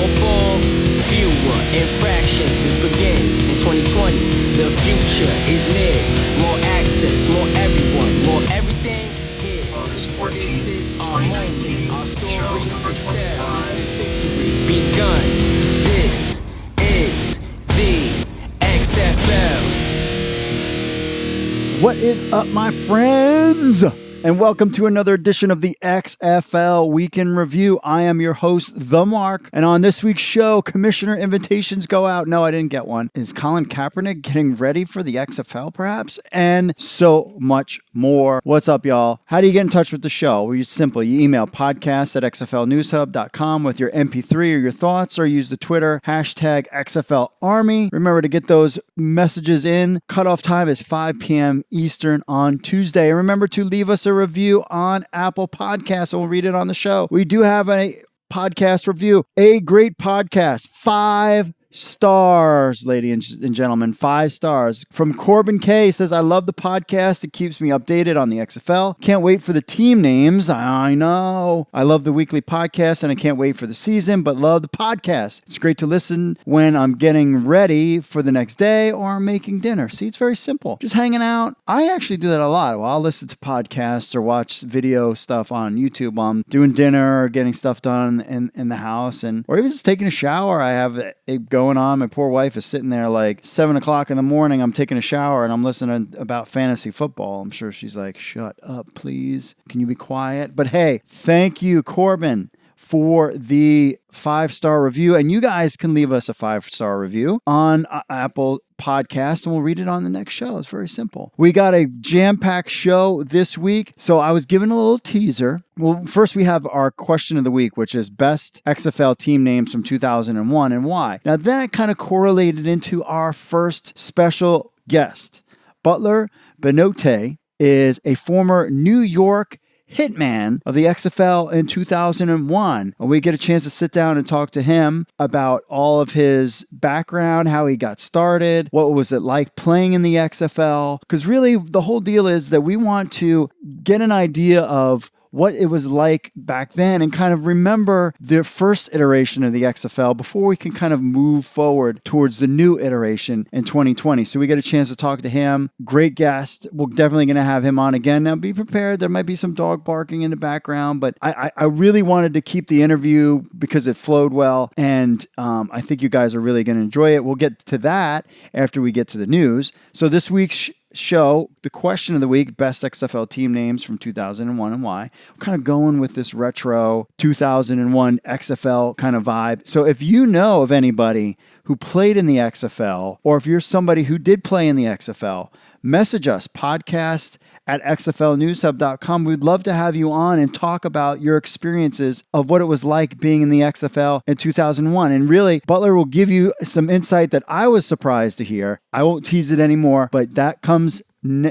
more ball, fewer infractions. This begins in 2020. The future is near. More access, more everyone, more everything here. August 14th, This is our 2019, moment, our story show to number tell. 25. This is history begun. This is the XFL. What is up, my friends? And welcome to another edition of the XFL Week in Review. I am your host, The Mark. And on this week's show, commissioner invitations go out. No, I didn't get one. Is Colin Kaepernick getting ready for the XFL, perhaps? And so much more. What's up, y'all? How do you get in touch with the show? Well, it's simple. You email podcast@xflnewshub.com with your MP3 or your thoughts, or use the Twitter hashtag XFLArmy. Remember to get those messages in. Cutoff time is 5 p.m. Eastern on Tuesday. And remember to leave us a review on Apple Podcasts, and we'll read it on the show. We do have a podcast review, a great podcast, 5 stars, ladies and gentlemen, 5 stars. From Corbin K, says, I love the podcast. It keeps me updated on the XFL. Can't wait for the team names. I know. I love the weekly podcast and I can't wait for the season, but love the podcast. It's great to listen when I'm getting ready for the next day or I'm making dinner. See, it's very simple. Just hanging out. I actually do that a lot. Well, I'll listen to podcasts or watch video stuff on YouTube while I'm doing dinner or getting stuff done in the house, or even just taking a shower. I have it going on. My poor wife is sitting there like 7 o'clock in the morning. I'm taking a shower and I'm listening about fantasy football. I'm sure she's like, shut up, please. Can you be quiet? But hey, thank you, Corbin, for the 5-star review. And you guys can leave us a 5-star review on Apple Podcasts and we'll read it on the next show. It's very simple. We got a jam-packed show this week. So I was given a little teaser. Well, first we have our question of the week, which is best XFL team names from 2001 and why. Now that kind of correlated into our first special guest. Butler Benote is a former New York Hitman of the XFL in 2001. And we get a chance to sit down and talk to him about all of his background, how he got started, what was it like playing in the XFL. Because really the whole deal is that we want to get an idea of what it was like back then and kind of remember the first iteration of the XFL before we can kind of move forward towards the new iteration in 2020. So we get a chance to talk to him. Great guest. We're definitely going to have him on again. Now be prepared. There might be some dog barking in the background, but I really wanted to keep the interview because it flowed well. And I think you guys are really going to enjoy it. We'll get to that after we get to the news. So this week's show, the question of the week, best XFL team names from 2001 and why. We're kind of going with this retro 2001 XFL kind of vibe. So if you know of anybody who played in the XFL, or if you're somebody who did play in the XFL, message us, podcast@xflnewshub.com. We'd love to have you on and talk about your experiences of what it was like being in the XFL in 2001. And really, Butler will give you some insight that I was surprised to hear. I won't tease it anymore, but that comes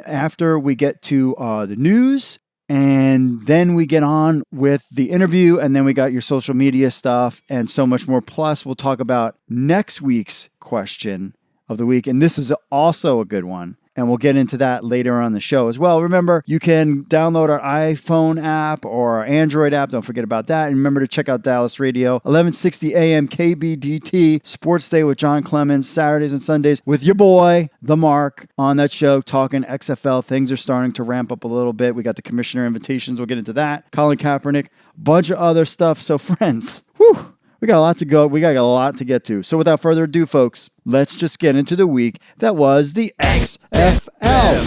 after we get to the news. And then we get on with the interview, and then we got your social media stuff and so much more. Plus, we'll talk about next week's question of the week. And this is also a good one. And we'll get into that later on the show as well. Remember, you can download our iPhone app or our Android app. Don't forget about that. And remember to check out Dallas Radio, 1160 AM KBDT, Sports Day with John Clemens, Saturdays and Sundays with your boy, The Mark, on that show, talking XFL. Things are starting to ramp up a little bit. We got the commissioner invitations. We'll get into that. Colin Kaepernick, bunch of other stuff. So friends, whew. We got a lot to go. We got a lot to get to. So without further ado, folks, let's just get into the week that was the XFL.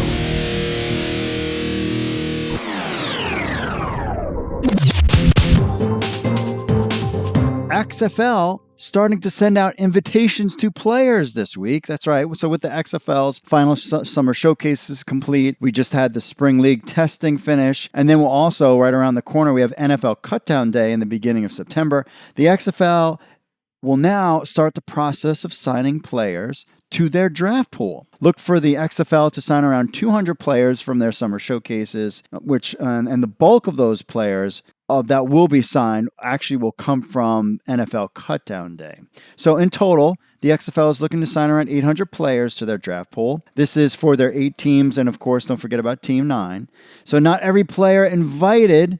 XFL starting to send out invitations to players this week. That's right. So with the XFL's final summer showcases complete, we just had the spring league testing finish. And then we'll also, right around the corner, we have NFL Cutdown Day in the beginning of September. The XFL will now start the process of signing players to their draft pool. Look for the XFL to sign around 200 players from their summer showcases, which and the bulk of those players that will be signed actually will come from NFL Cutdown Day. So in total, the XFL is looking to sign around 800 players to their draft pool. This is for their 8 teams, and of course, don't forget about Team 9. So not every player invited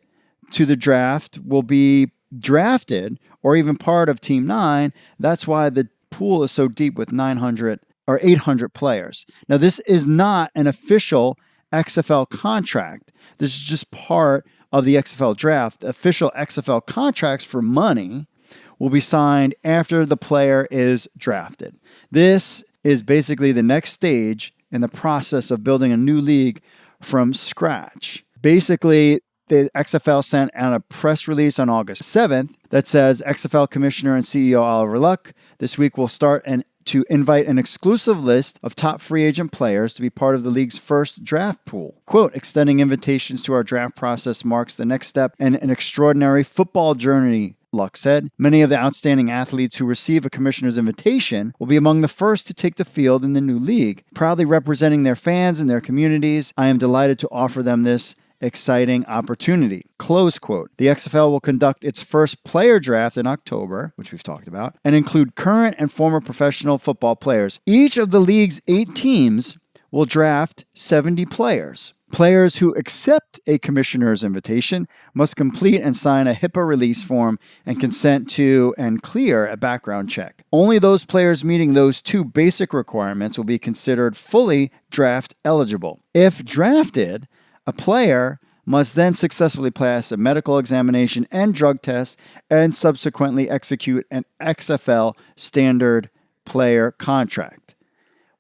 to the draft will be drafted or even part of Team 9. That's why the pool is so deep with 900 or 800 players. Now, this is not an official XFL contract. This is just part of the XFL draft. The official XFL contracts for money will be signed after the player is drafted. This is basically the next stage in the process of building a new league from scratch. Basically, the XFL sent out a press release on August 7th that says XFL Commissioner and CEO Oliver Luck this week will start to invite an exclusive list of top free agent players to be part of the league's first draft pool. Quote, extending invitations to our draft process marks the next step in an extraordinary football journey, Luck said. Many of the outstanding athletes who receive a commissioner's invitation will be among the first to take the field in the new league. Proudly representing their fans and their communities, I am delighted to offer them this exciting opportunity. Close quote. The XFL will conduct its first player draft in October, which we've talked about, and include current and former professional football players. Each of the league's 8 teams will draft 70 players. Players who accept a commissioner's invitation must complete and sign a HIPAA release form and consent to and clear a background check. Only those players meeting those 2 basic requirements will be considered fully draft eligible. If drafted, a player must then successfully pass a medical examination and drug test and subsequently execute an XFL standard player contract.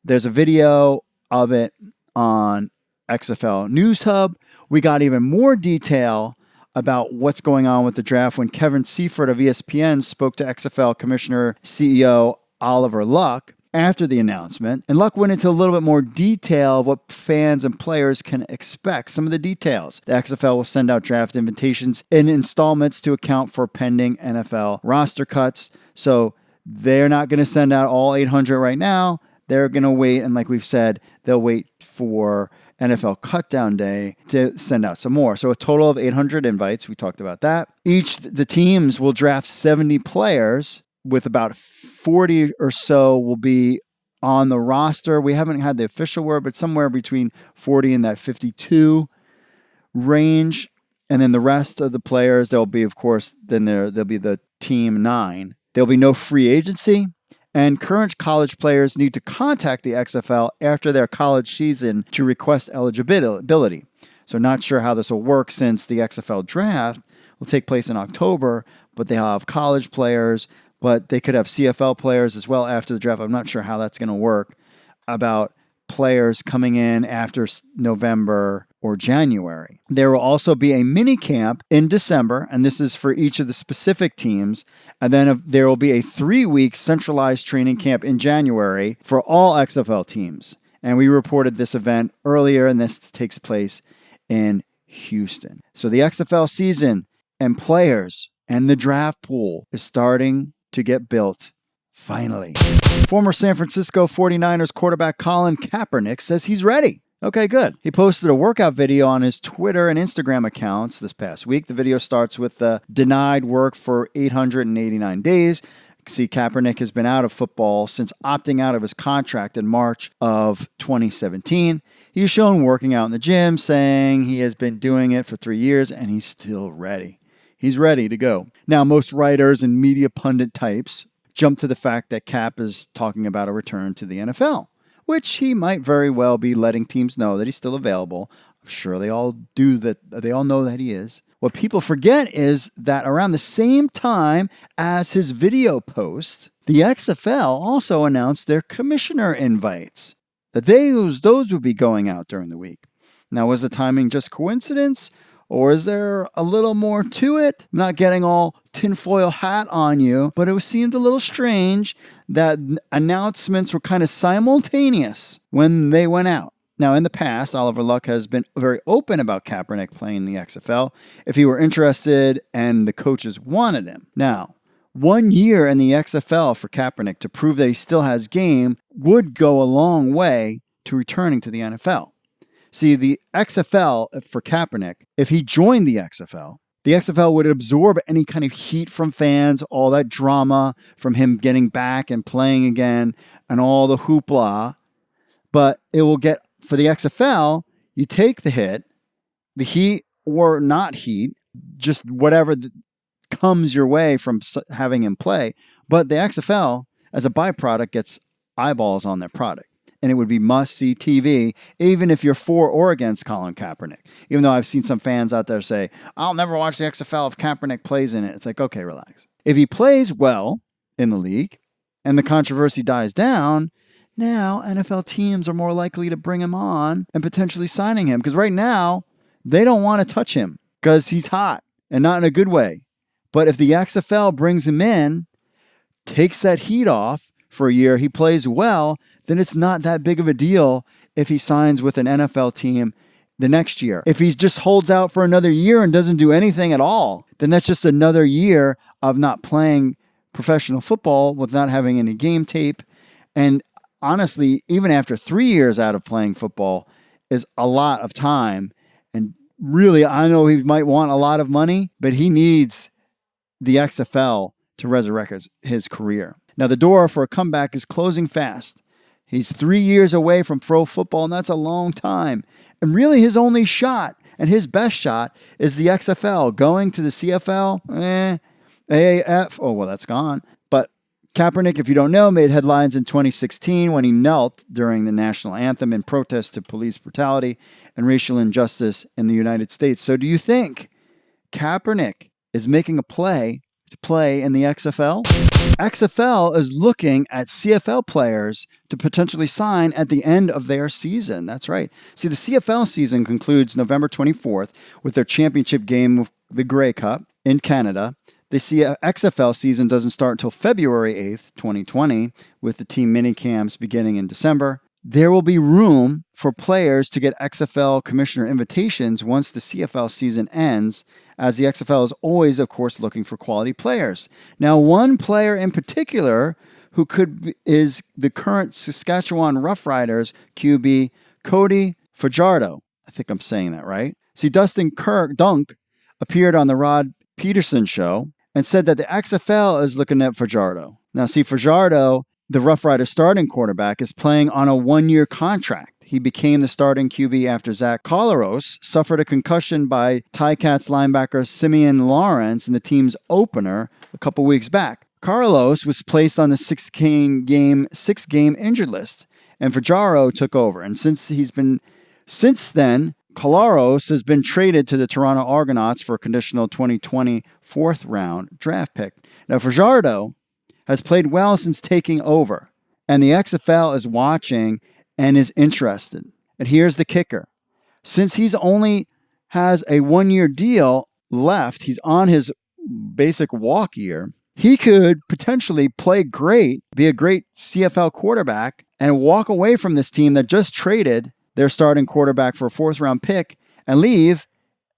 There's a video of it on XFL News Hub. We got even more detail about what's going on with the draft when Kevin Seifert of ESPN spoke to XFL Commissioner CEO Oliver Luck after the announcement, and Luck went into a little bit more detail of what fans and players can expect. Some of the details. The XFL will send out draft invitations in installments to account for pending NFL roster cuts. So they're not going to send out all 800 right now. They're going to wait, and like we've said, they'll wait for NFL cutdown day to send out some more. So a total of 800 invites. We talked about that. The teams will draft 70 players, with about 40 or so will be on the roster. We haven't had the official word, but somewhere between 40 and that 52 range. And then the rest of the players, there'll be, of course, then there'll be the team 9. There'll be no free agency. And current college players need to contact the XFL after their college season to request eligibility. So not sure how this will work since the XFL draft will take place in October, but they'll have college players, but they could have CFL players as well after the draft. I'm not sure how that's going to work about players coming in after November or January. There will also be a mini camp in December, and this is for each of the specific teams. And then there will be a 3-week centralized training camp in January for all XFL teams. And we reported this event earlier, and this takes place in Houston. So the XFL season and players and the draft pool is starting to get built, finally. Former San Francisco 49ers quarterback Colin Kaepernick says he's ready. Okay, good. He posted a workout video on his Twitter and Instagram accounts this past week. The video starts with the denied work for 889 days. You can see Kaepernick has been out of football since opting out of his contract in March of 2017. He's shown working out in the gym, saying he has been doing it for 3 years and he's still ready. He's ready to go. Now, most writers and media pundit types jump to the fact that Cap is talking about a return to the NFL, which he might very well be letting teams know that he's still available. I'm sure they all do that. They all know that he is. What people forget is that around the same time as his video post, the XFL also announced their commissioner invites, that those would be going out during the week. Now, was the timing just coincidence? Or is there a little more to it? I'm not getting all tinfoil hat on you, but it seemed a little strange that announcements were kind of simultaneous when they went out. Now, in the past, Oliver Luck has been very open about Kaepernick playing in the XFL if he were interested and the coaches wanted him. Now, 1 year in the XFL for Kaepernick to prove that he still has game would go a long way to returning to the NFL. See, the XFL for Kaepernick, if he joined the XFL would absorb any kind of heat from fans, all that drama from him getting back and playing again and all the hoopla. But it will get, for the XFL, you take the hit, the heat or not heat, just whatever comes your way from having him play. But the XFL, as a byproduct, gets eyeballs on their product. And it would be must-see TV, even if you're for or against Colin Kaepernick. Even though I've seen some fans out there say, I'll never watch the XFL if Kaepernick plays in it. It's like, okay, relax. If he plays well in the league and the controversy dies down, now NFL teams are more likely to bring him on and potentially signing him. Because right now, they don't want to touch him because he's hot and not in a good way. But if the XFL brings him in, takes that heat off for a year, he plays well, then it's not that big of a deal if he signs with an NFL team the next year. If he just holds out for another year and doesn't do anything at all, then that's just another year of not playing professional football with not having any game tape. And honestly, even after 3 years out of playing football is a lot of time. And really, I know he might want a lot of money, but he needs the XFL to resurrect his career. Now, the door for a comeback is closing fast. He's 3 years away from pro football, and that's a long time. And really, his only shot and his best shot is the XFL. Going to the CFL, AAF, oh, well, that's gone. But Kaepernick, if you don't know, made headlines in 2016 when he knelt during the national anthem in protest to police brutality and racial injustice in the United States. So do you think Kaepernick is making a play to play in the XFL? XFL is looking at CFL players to potentially sign at the end of their season. That's right. See, the CFL season concludes November 24th with their championship game with the Grey Cup in Canada. The XFL season doesn't start until February 8th, 2020, with the team minicamps beginning in December. There will be room for players to get XFL commissioner invitations once the CFL season ends, as the XFL is always, of course, looking for quality players. Now, one player in particular who is the current Saskatchewan Roughriders QB, Cody Fajardo. I think I'm saying that right. See, Dustin Dunk appeared on the Rod Peterson show and said that the XFL is looking at Fajardo. Now, see, Fajardo, the Roughriders starting quarterback, is playing on a 1-year contract. He became the starting QB after Zach Collaros suffered a concussion by Ticats linebacker Simeon Lawrence in the team's opener a couple weeks back. Carlos was placed on the six-game injured list, and Fajardo took over. And since then, Collaros has been traded to the Toronto Argonauts for a conditional 2020 fourth-round draft pick. Now, Fajardo has played well since taking over, and the XFL is watching and is interested. And here's the kicker. Since he's only has a 1-year deal left, he's on his basic walk year, he could potentially play great, be a great CFL quarterback, and walk away from this team that just traded their starting quarterback for a fourth-round pick and leave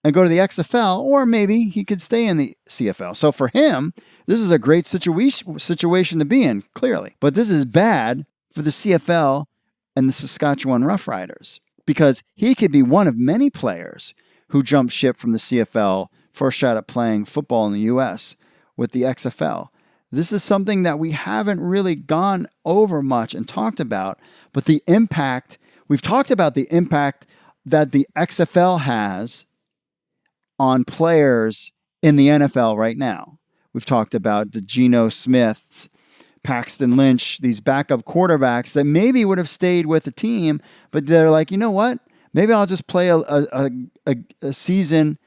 and go to the XFL, or maybe he could stay in the CFL. So for him, this is a great situation to be in, clearly. But this is bad for the CFL and the Saskatchewan Roughriders, because he could be one of many players who jump ship from the CFL for a shot at playing football in the U.S. with the XFL. This is something that we haven't really gone over much and talked about, but the impact, we've talked about the impact that the XFL has on players in the NFL right now. We've talked about the Geno Smiths, Paxton Lynch, these backup quarterbacks that maybe would have stayed with the team, but they're like, you know what? Maybe I'll just play a season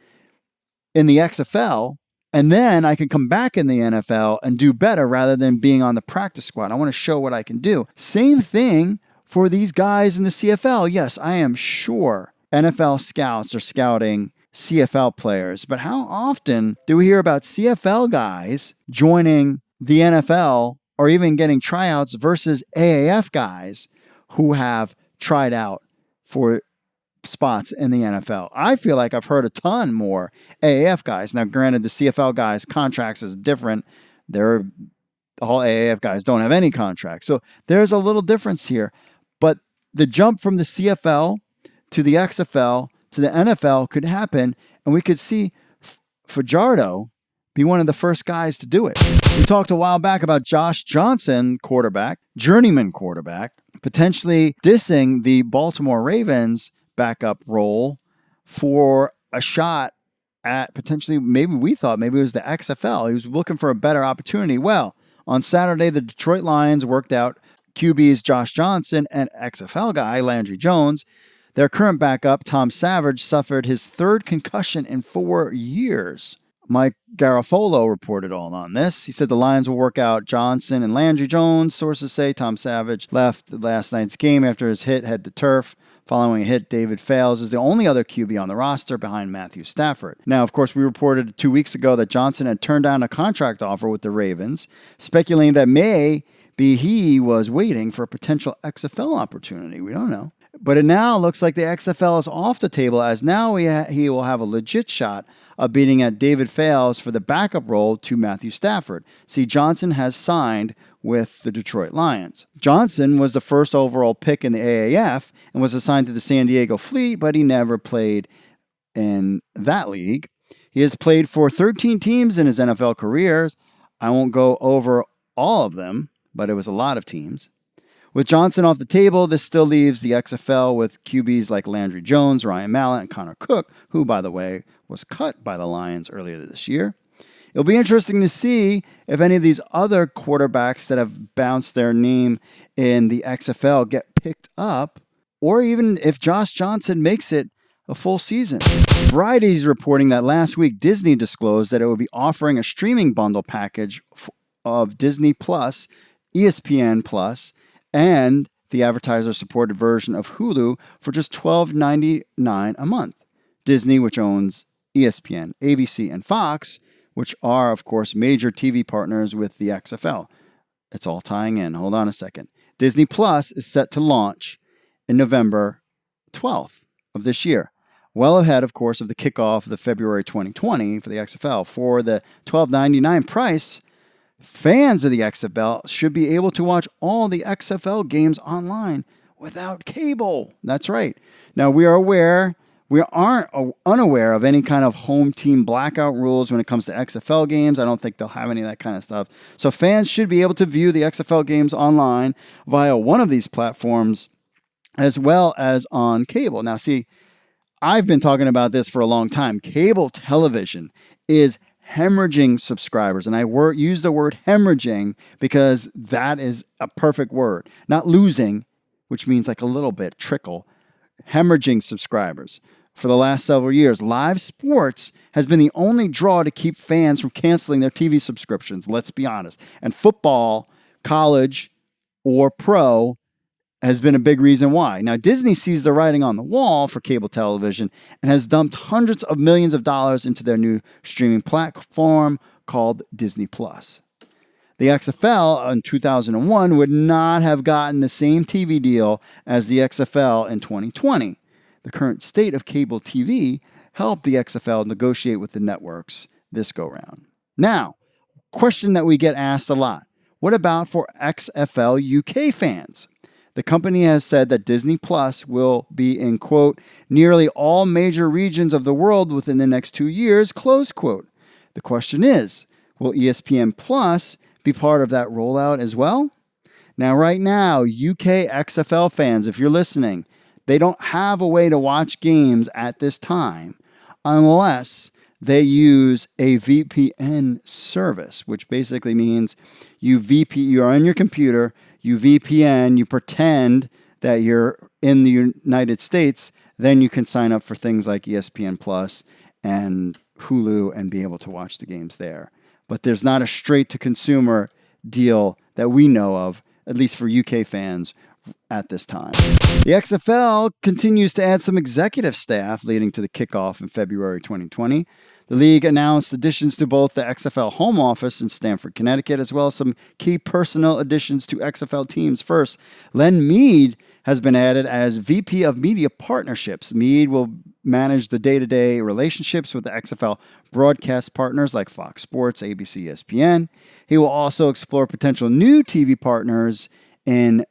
in the XFL, and then I can come back in the NFL and do better rather than being on the practice squad. I want to show what I can do. Same thing for these guys in the CFL. Yes, I am sure NFL scouts are scouting CFL players, but how often do we hear about CFL guys joining the NFL or even getting tryouts versus AAF guys who have tried out for spots in the NFL? I feel like I've heard a ton more AAF guys. Now, granted, the CFL guys' contracts is different. All AAF guys don't have any contracts. So there's a little difference here. But the jump from the CFL to the XFL to the NFL could happen, and we could see Fajardo be one of the first guys to do it. We talked a while back about Josh Johnson, journeyman quarterback, potentially dissing the Baltimore Ravens backup role for a shot at potentially, maybe we thought maybe it was the XFL. He was looking for a better opportunity. Well, on Saturday, the Detroit Lions worked out QBs Josh Johnson and XFL guy Landry Jones. Their current backup, Tom Savage, suffered his third concussion in 4 years. Mike Garafolo reported all on this. He said the Lions will work out Johnson and Landry Jones. Sources say Tom Savage left last night's game after his hit head to turf. Following a hit, David Fales is the only other QB on the roster behind Matthew Stafford. Now, of course, we reported 2 weeks ago that Johnson had turned down a contract offer with the Ravens, speculating that maybe he was waiting for a potential XFL opportunity. We don't know. But it now looks like the XFL is off the table, as now he will have a legit shot of beating out David Fales for the backup role to Matthew Stafford. See, Johnson has signed with the Detroit Lions. Johnson was the first overall pick in the AAF and was assigned to the San Diego Fleet, but he never played in that league. He has played for 13 teams in his NFL career. I won't go over all of them, but it was a lot of teams. With Johnson off the table, this still leaves the XFL with QBs like Landry Jones, Ryan Mallett, and Connor Cook, who, by the way, was cut by the Lions earlier this year. It'll be interesting to see if any of these other quarterbacks that have bounced their name in the XFL get picked up, or even if Josh Johnson makes it a full season. Variety is reporting that last week Disney disclosed that it would be offering a streaming bundle package of Disney Plus, ESPN Plus, and the advertiser-supported version of Hulu for just $12.99 a month. Disney, which owns ESPN, ABC, and Fox, which are, of course, major TV partners with the XFL. It's all tying in. Hold on a second. Disney Plus is set to launch in November 12th of this year, well ahead, of course, of the kickoff of the February 2020 for the XFL. For the $12.99 price, fans of the XFL should be able to watch all the XFL games online without cable. That's right. Now, we aren't unaware of any kind of home team blackout rules when it comes to XFL games. I don't think they'll have any of that kind of stuff. So fans should be able to view the XFL games online via one of these platforms as well as on cable. Now, see, I've been talking about this for a long time. Cable television is hemorrhaging subscribers. And I use the word hemorrhaging because that is a perfect word. Not losing, which means like a little bit, trickle. Hemorrhaging subscribers. For the last several years, live sports has been the only draw to keep fans from canceling their TV subscriptions, let's be honest. And football, college, or pro has been a big reason why. Now, Disney sees the writing on the wall for cable television and has dumped hundreds of millions of dollars into their new streaming platform called Disney Plus. The XFL in 2001 would not have gotten the same TV deal as the XFL in 2020. The current state of cable TV helped the XFL negotiate with the networks this go-round. Now, question that we get asked a lot. What about for XFL UK fans? The company has said that Disney Plus will be in, quote, nearly all major regions of the world within the next 2 years, close quote. The question is, will ESPN Plus be part of that rollout as well? Now, right now, UK XFL fans, if you're listening, they don't have a way to watch games at this time unless they use a VPN service, which basically means you're on your computer, you VPN, you pretend that you're in the United States, then you can sign up for things like ESPN Plus and Hulu and be able to watch the games there. But there's not a straight-to-consumer deal that we know of, at least for UK fans, at this time. The XFL continues to add some executive staff leading to the kickoff in February 2020. The league announced additions to both the XFL home office in Stamford, Connecticut, as well as some key personnel additions to XFL teams. First, Len Mead has been added as VP of Media Partnerships. Mead will manage the day-to-day relationships with the XFL broadcast partners like Fox Sports, ABC, ESPN. He will also explore potential new TV partners in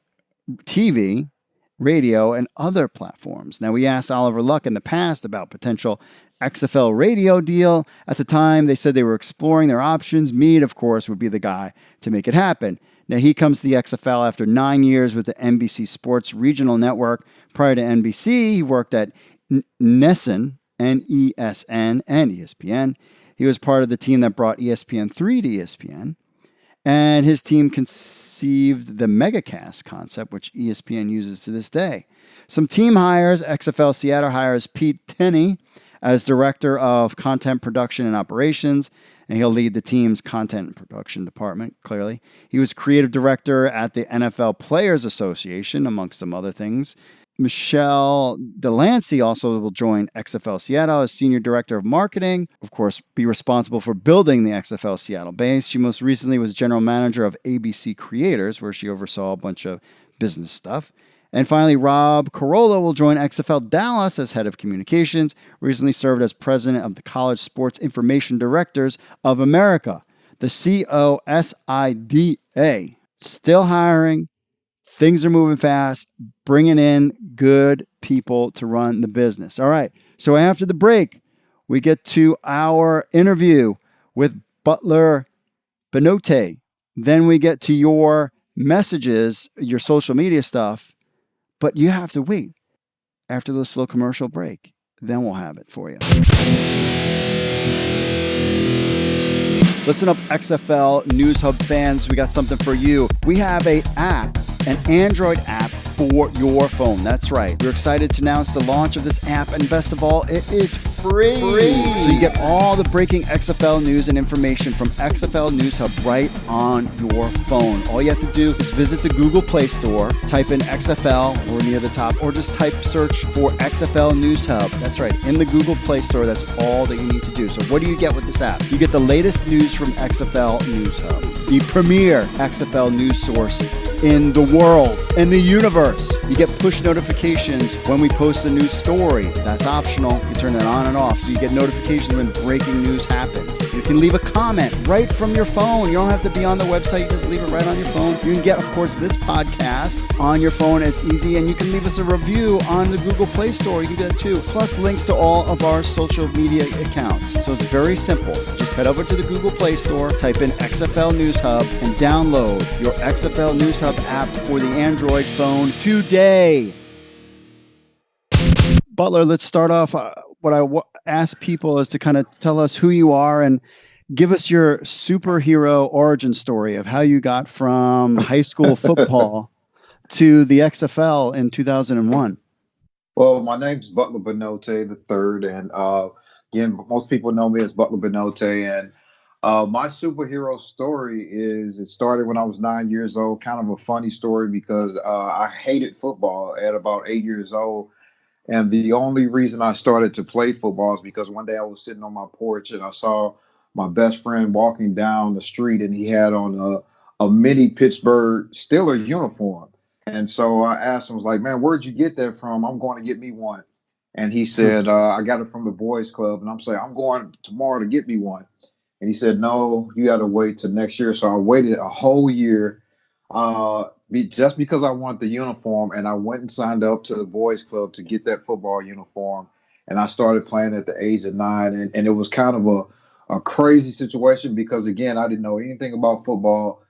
TV, radio, and other platforms. Now, we asked Oliver Luck in the past about potential XFL radio deal. At the time, they said they were exploring their options. Mead, of course, would be the guy to make it happen. Now, he comes to the XFL after 9 years with the NBC Sports Regional Network. Prior to NBC, he worked at Nessun NESN, and ESPN. He was part of the team that brought ESPN3 to ESPN. And his team conceived the Megacast concept, which ESPN uses to this day. Some team hires: XFL Seattle hires Pete Tenney as Director of Content Production and Operations, and he'll lead the team's content and production department, clearly. He was Creative Director at the NFL Players Association, amongst some other things. Michelle Delancey also will join XFL Seattle as Senior Director of Marketing, of course, be responsible for building the XFL Seattle base. She most recently was General Manager of ABC Creators, where she oversaw a bunch of business stuff. And finally, Rob Carolla will join XFL Dallas as Head of Communications, recently served as President of the College Sports Information Directors of America, the COSIDA. Still hiring. Things are moving fast, bringing in good people to run the business. All right, so after the break, we get to our interview with Butler Benote. Then we get to your messages, your social media stuff, but you have to wait after this little commercial break. Then we'll have it for you. Listen up, XFL News Hub fans. We got something for you. We have an Android app for your phone. That's right. We're excited to announce the launch of this app, and best of all, it is free. So you get all the breaking XFL news and information from XFL News Hub right on your phone. All you have to do is visit the Google Play Store, type in XFL or near the top, or just search for XFL News Hub. That's right. In the Google Play Store, that's all that you need to do. So what do you get with this app? You get the latest news from XFL News Hub, the premier XFL news source in the world, in the universe. You get push notifications when we post a new story. That's optional. You turn it on and off, so you get notifications when breaking news happens. You can leave a comment right from your phone. You don't have to be on the website. You just leave it right on your phone. You can get, of course, this podcast on your phone as easy, and you can leave us a review on the Google Play Store. You can do that too. Plus links to all of our social media accounts. So it's very simple. Just head over to the Google Play Store, type in XFL News Hub, and download your XFL News Hub app for the Android phone today. Butler, let's start off. What I ask people is to kind of tell us who you are and give us your superhero origin story of how you got from high school football to the XFL in 2001. Well, my name's Butler Benote the third, and again, most people know me as Butler Benote, and my superhero story is it started when I was 9 years old. Kind of a funny story because I hated football at about 8 years old. And the only reason I started to play football is because one day I was sitting on my porch and I saw my best friend walking down the street and he had on a mini Pittsburgh Steelers uniform. And so I asked him, I was like, man, where'd you get that from? I'm going to get me one. And he said, I got it from the boys club. And I'm saying, I'm going tomorrow to get me one. And he said, no, you got to wait till next year. So I waited a whole year just because I wanted the uniform. And I went and signed up to the boys club to get that football uniform. And I started playing at the age of 9. And it was kind of a crazy situation because, again, I didn't know anything about football.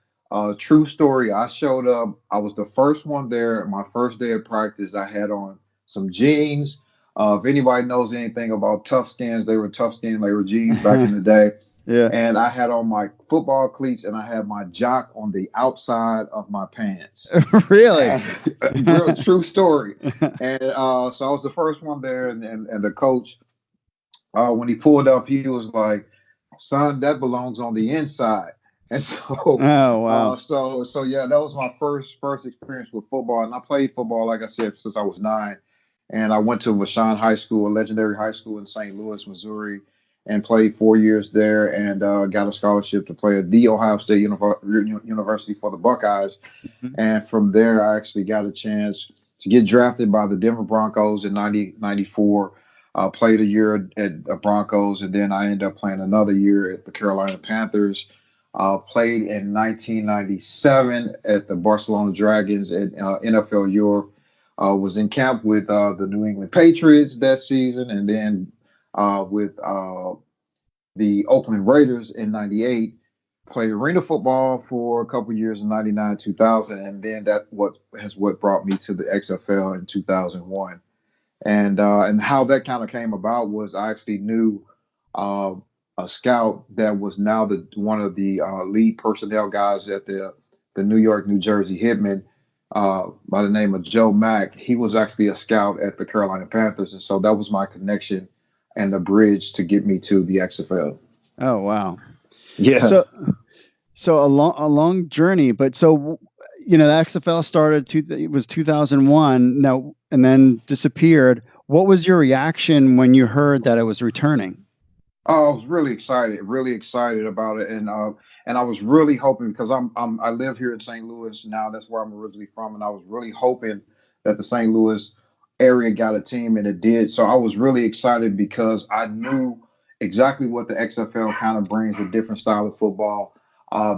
True story, I showed up. I was the first one there. My first day of practice, I had on some jeans. If anybody knows anything about Tough Skins, they were Tough Skins. They were jeans back in the day. Yeah. And I had on my football cleats and I had my jock on the outside of my pants. Really? Real true story. And so I was the first one there. And the coach, when he pulled up, he was like, son, that belongs on the inside. And so, oh, wow. So yeah, that was my first experience with football. And I played football, like I said, since I was 9. And I went to Vashon High School, a legendary high school in St. Louis, Missouri, and played 4 years there and got a scholarship to play at the Ohio State University for the Buckeyes. Mm-hmm. And from there, I actually got a chance to get drafted by the Denver Broncos in 94. Played a year at the Broncos, and then I ended up playing another year at the Carolina Panthers. Played in 1997 at the Barcelona Dragons at NFL Europe. Was in camp with the New England Patriots that season, and then with the Oakland Raiders in 98. Played arena football for a couple years in 99, 2000, and then what brought me to the XFL in 2001. And how that kind of came about was I actually knew uh, a scout that was now the one of the lead personnel guys at the New York, New Jersey Hitman by the name of Joe Mack. He was actually a scout at the Carolina Panthers, and so that was my connection and the bridge to get me to the XFL. Oh, wow. Yeah. So a long journey, but so the XFL started it was 2001 now and then disappeared. What was your reaction when you heard that it was returning? Oh, I was really excited about it, and I was really hoping because I live here in St. Louis now. That's where I'm originally from, and I was really hoping that the St. Louis area got a team, and it did. So I was really excited because I knew exactly what the XFL kind of brings, a different style of football,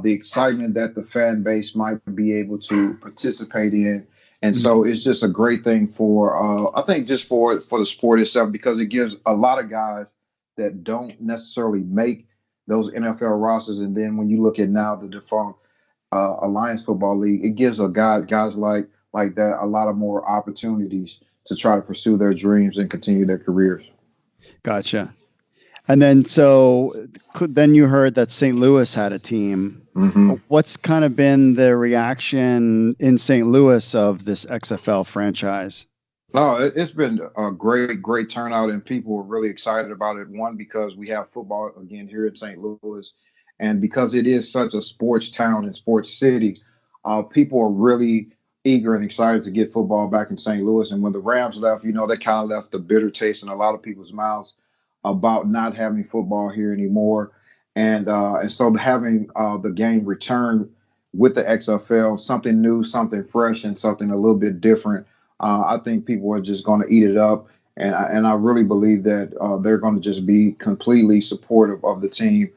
the excitement that the fan base might be able to participate in. And Mhm. so it's just a great thing for I think just for the sport itself because it gives a lot of guys that don't necessarily make those NFL rosters. And then when you look at now the defunct Alliance Football League, it gives guys like that a lot of more opportunities to try to pursue their dreams and continue their careers. Gotcha. And then then you heard that St. Louis had a team. Hmm. What's kind of been the reaction in St. Louis of this XFL franchise? No, it's been a great turnout, and people are really excited about it. One, because we have football again here in St. Louis, and because it is such a sports town and sports city, people are really eager and excited to get football back in St. Louis. And when the Rams left, they kind of left a bitter taste in a lot of people's mouths about not having football here anymore. And so having the game return with the XFL, something new, something fresh, and something a little bit different. I think people are just going to eat it up, and I really believe that they're going to just be completely supportive of the team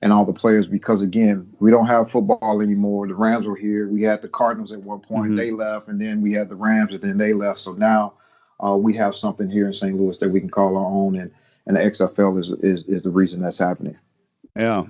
and all the players because again, we don't have football anymore. The Rams were here. We had the Cardinals at one point. Hmm. They left, and then we had the Rams, and then they left. So now we have something here in St. Louis that we can call our own, and the XFL is the reason that's happening. Yeah.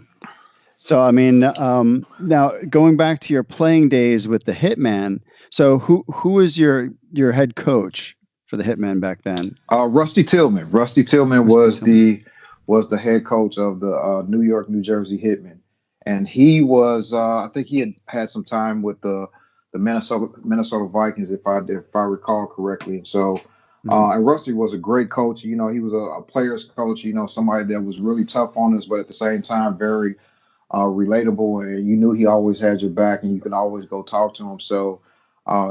So, I mean, now going back to your playing days with the Hitman, so who was your head coach for the Hitman back then? Rusty Tillman. Rusty Tillman Rusty was Tillman. the head coach of the New York, New Jersey Hitmen, and he was I think he had some time with the Minnesota Vikings if I recall correctly. And so Mhm. and Rusty was a great coach. He was a player's coach. Somebody that was really tough on us, but at the same time very relatable, and you knew he always had your back, and you can always go talk to him. So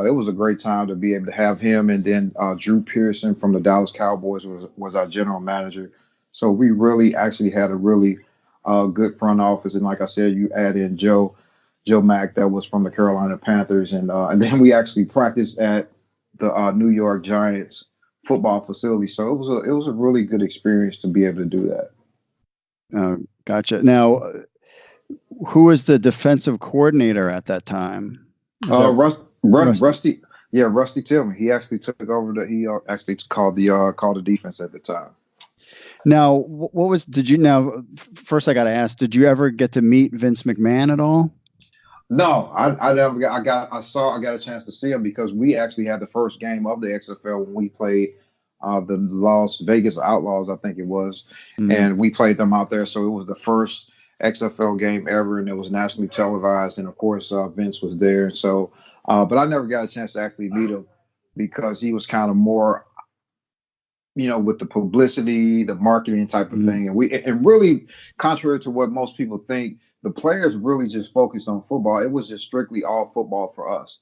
it was a great time to be able to have him, and then Drew Pearson from the Dallas Cowboys was our general manager. So we really actually had a really good front office, and like I said, you add in Joe Mack that was from the Carolina Panthers, and then we actually practiced at the New York Giants football facility. So it was a really good experience to be able to do that. Gotcha. Now, who was the defensive coordinator at that time? Was that Rusty? Rusty, yeah, Rusty Tillman. He actually took over he actually called the defense at the time. Now, what was, did you, now, first I got to ask, did you ever get to meet Vince McMahon at all? No, I never I got a chance to see him because we actually had the first game of the XFL when we played the Las Vegas Outlaws, I think it was, Mhm. and we played them out there. So it was the first XFL game ever, and it was nationally televised, and of course Vince was there. So, but I never got a chance to actually meet him because he was kind of more with the publicity, the marketing type of Mhm. thing. And really, contrary to what most people think, the players really just focused on football. It was just strictly all football for us.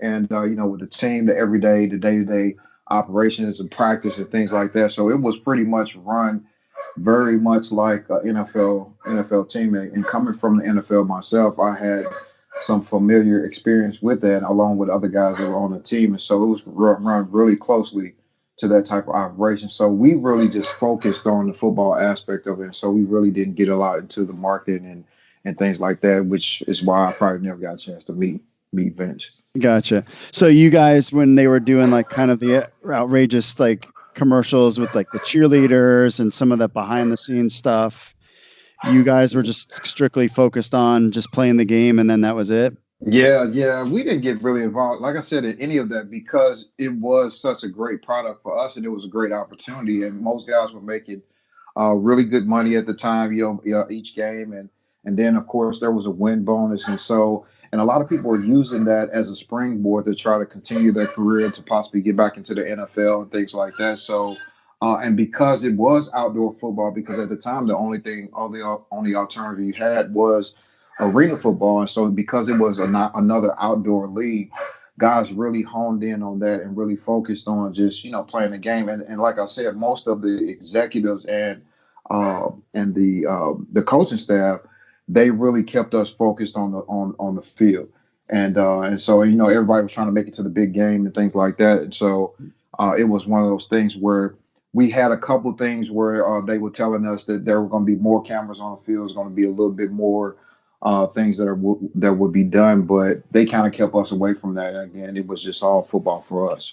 And with the team, the day-to-day operations and practice and things like that. So it was pretty much run very much like an NFL team. And coming from the NFL myself, I had some familiar experience with that, along with other guys that were on the team. And so it was run really closely to that type of operation. So we really just focused on the football aspect of it. So we really didn't get a lot into the marketing and things like that, which is why I probably never got a chance to meet Vince. Gotcha. So you guys, when they were doing like kind of the outrageous like commercials with like the cheerleaders and some of that behind the scenes stuff, you guys were just strictly focused on just playing the game and then that was it? Yeah, we didn't get really involved, like I said, in any of that because it was such a great product for us and it was a great opportunity. And most guys were making really good money at the time, each game. And then, of course, there was a win bonus. And a lot of people were using that as a springboard to try to continue their career to possibly get back into the NFL and things like that. And because it was outdoor football, because at the time, only alternative you had was arena football. And so because it was another outdoor league, guys really honed in on that and really focused on just, playing the game. And like I said, most of the executives and the coaching staff, they really kept us focused on the field. And so, everybody was trying to make it to the big game and things like that. And so it was one of those things where we had a couple things where they were telling us that there were going to be more cameras on the field. It's going to be a little bit more things that would be done, but they kind of kept us away from that. Again, it was just all football for us.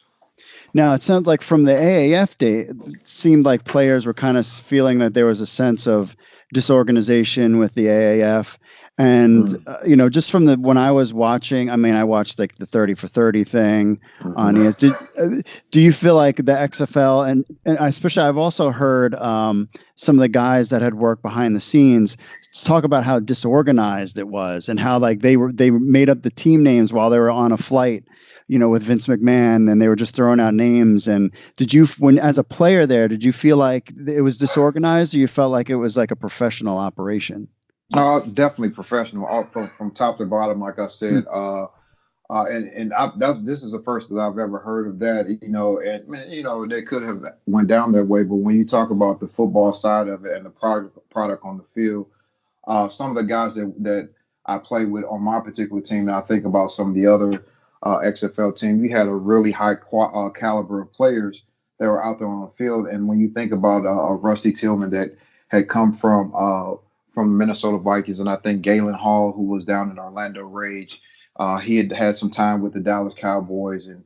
Now, it sounds like from the AAF day, it seemed like players were kind of feeling that there was a sense of disorganization with the AAF. And, just from when I was watching, I mean, I watched like the 30 for 30 thing on ES. Do you feel like the XFL and especially I've also heard some of the guys that had worked behind the scenes talk about how disorganized it was and how like they made up the team names while they were on a flight, with Vince McMahon, and they were just throwing out names. And as a player there, did you feel like it was disorganized, or you felt like it was like a professional operation? Definitely professional, all from top to bottom. Like I said, this is the first that I've ever heard of that. And man, they could have went down that way, but when you talk about the football side of it and the product on the field, some of the guys that I play with on my particular team, and I think about some of the other XFL team, we had a really high caliber of players that were out there on the field. And when you think about Rusty Tillman that had come from the Minnesota Vikings, and I think Galen Hall, who was down in Orlando Rage, he had some time with the Dallas Cowboys, and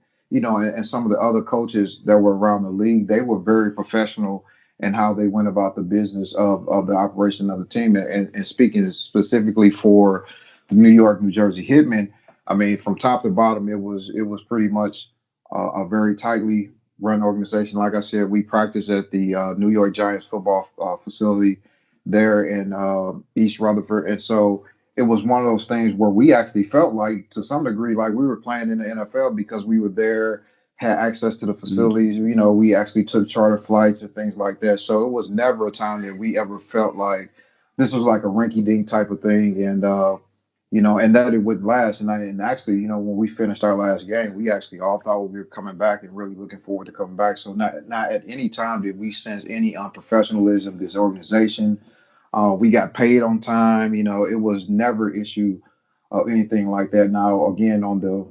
some of the other coaches that were around the league. They were very professional in how they went about the business of the operation of the team. And speaking specifically for the New York, New Jersey Hitmen, I mean, from top to bottom, it was pretty much a very tightly run organization. Like I said, we practiced at the New York Giants football facility there in East Rutherford, and so it was one of those things where we actually felt like, to some degree, like we were playing in the NFL because we were there, had access to the facilities. We actually took charter flights and things like that. So it was never a time that we ever felt like this was like a rinky-dink type of thing, and that it would last. And actually, when we finished our last game, we actually all thought we were coming back and really looking forward to coming back. So not at any time did we sense any unprofessionalism, disorganization. We got paid on time. It was never issue of anything like that. Now, again, on the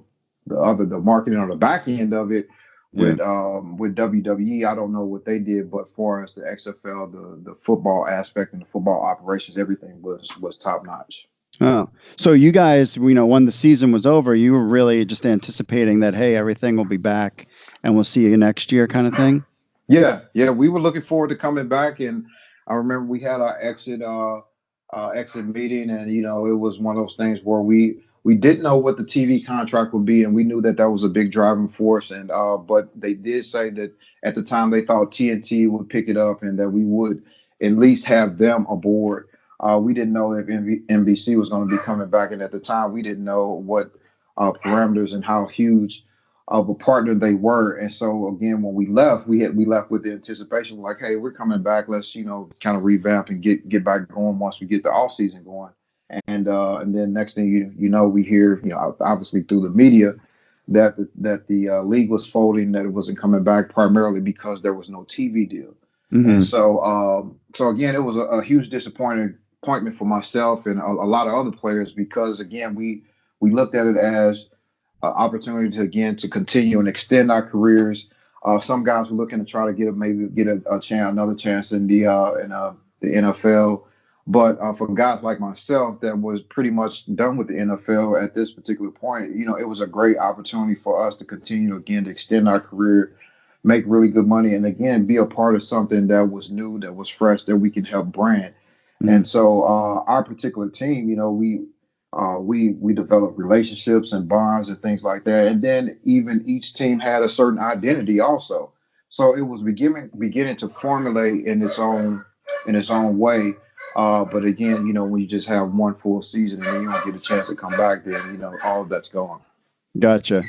marketing on the back end of it with WWE, I don't know what they did, but for us, the XFL, the football aspect and the football operations, everything was top notch. Oh, so you guys, when the season was over, you were really just anticipating that, hey, everything will be back and we'll see you next year kind of thing? Yeah, we were looking forward to coming back, and I remember we had our exit meeting, and it was one of those things where we didn't know what the TV contract would be, and we knew that was a big driving force, and but they did say that at the time they thought TNT would pick it up, and that we would at least have them aboard. We didn't know if NBC was going to be coming back, and at the time we didn't know what parameters and how huge of a partner they were. And so again, when we left, we left with the anticipation, like, hey, we're coming back. Let's kind of revamp and get back going once we get the off season going. And then next thing we hear, obviously through the media, that the league was folding, that it wasn't coming back primarily because there was no TV deal. Mm-hmm. And so again, it was a huge disappointment for myself and a lot of other players, because again, we looked at it as opportunity to continue and extend our careers. Some guys were looking to try to get another chance in the NFL. But for guys like myself that was pretty much done with the NFL at this particular point, it was a great opportunity for us to continue again to extend our career, make really good money, and again be a part of something that was new, that was fresh, that we can help brand. Mm-hmm. And so our particular team, We developed relationships and bonds and things like that. And then even each team had a certain identity also. So it was beginning to formulate in its own way. But again, when you just have one full season and then you don't get a chance to come back, then all of that's gone. Gotcha.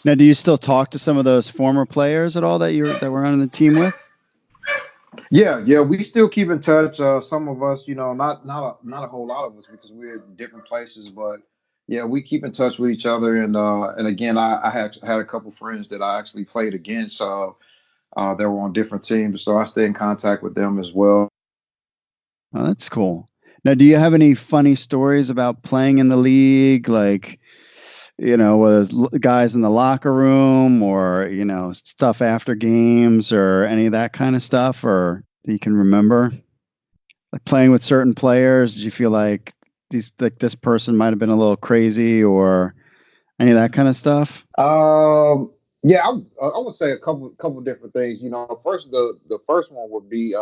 Now, do you still talk to some of those former players at all that were on the team with? Yeah, we still keep in touch. Some of us, not a whole lot of us because we're in different places, but yeah, we keep in touch with each other. And again, I had a couple friends that I actually played against. They were on different teams, so I stay in contact with them as well. Oh, that's cool. Now, do you have any funny stories about playing in the league, like, whether it's guys in the locker room or, stuff after games or any of that kind of stuff, or that you can remember? Like playing with certain players, did you feel like this person might have been a little crazy or any of that kind of stuff? Yeah, I would say a couple different things. First the first one would be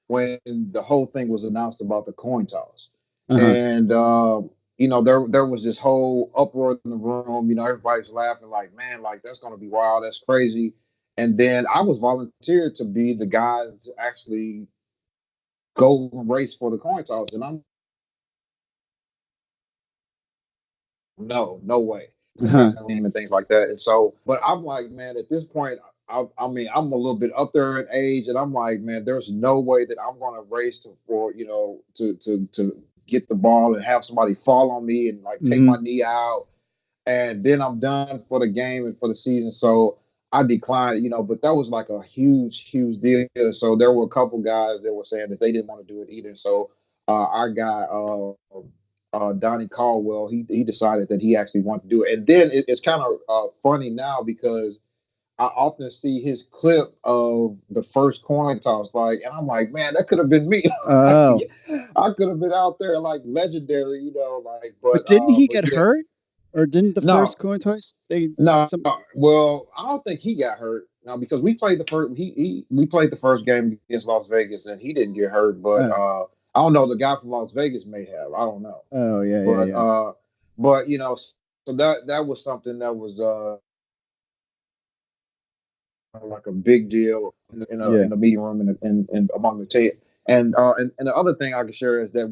when the whole thing was announced about the coin toss, Uh-huh. and there was this whole uproar in the room. Everybody's laughing like, man, like that's gonna be wild, that's crazy. And then I was volunteered to be the guy to actually go and race for the coin toss, and I'm no way. Uh-huh. Team and things like that. And so, but I'm like, man, at this point, I mean, I'm a little bit up there in age, and I'm like, man, there's no way that I'm going to race to get the ball and have somebody fall on me and like take my Hmm. knee out, and then I'm done for the game and for the season. So I declined, but that was like a huge deal. So there were a couple guys that were saying that they didn't want to do it either. So our guy, Donnie Caldwell, he decided that he actually wanted to do it. And then it's kind of funny now because I often see his clip of the first coin toss, like, and I'm like, man, that could have been me. Oh, I could have been out there like legendary, like, but didn't he but get yeah, hurt? Or didn't the no, first coin toss no. some Well, I don't think he got hurt now because we played the first we played the first game against Las Vegas and he didn't get hurt, but oh, I don't know. The guy from Las Vegas may have. I don't know, oh yeah, yeah, but yeah. so that was something that was like a big deal Yeah. in the meeting room and among the team. And the other thing I can share is that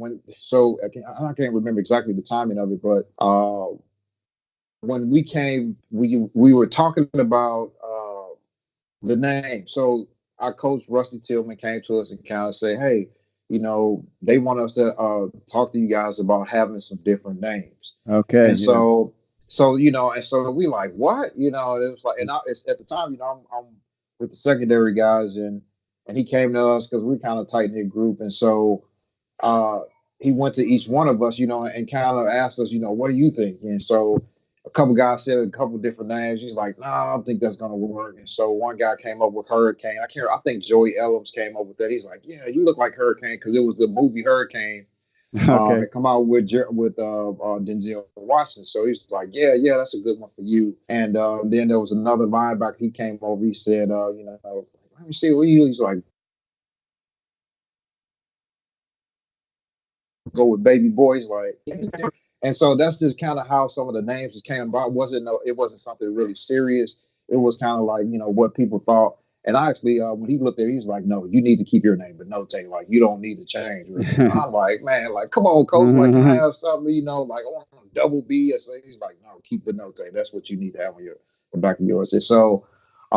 I can't remember exactly the timing of it, but when we came, we were talking about the name. So our coach Rusty Tillman came to us and kind of say, "Hey, they want us to talk to you guys about having some different names." Okay, And yeah. so we like what? It was like, and it's at the time, I'm with the secondary guys, and he came to us because we're kind of tight knit group, and so uh, he went to each one of us, and kind of asked us, what do you think? And so a couple guys said a couple different names. He's like, nah, I don't think that's gonna work. And so one guy came up with Hurricane. I think Joey Ellums came up with that. He's like, yeah, you look like Hurricane because it was the movie Hurricane Okay. had come out with Denzel Washington. So he's like, yeah, that's a good one for you. And then there was another linebacker. He came over. He said, let me see what you. He's like, go with baby boys, like. And so that's just kind of how some of the names just came about. It wasn't something really serious. It was kind of like what people thought. And I actually, when he looked at it, he was like, "No, you need to keep your name, but no, take like you don't need to change." Really. I'm like, man, like come on, coach, like can I have something, like I want double B or something? He's like, "No, keep the note take. That's what you need to have on the back of yours." And so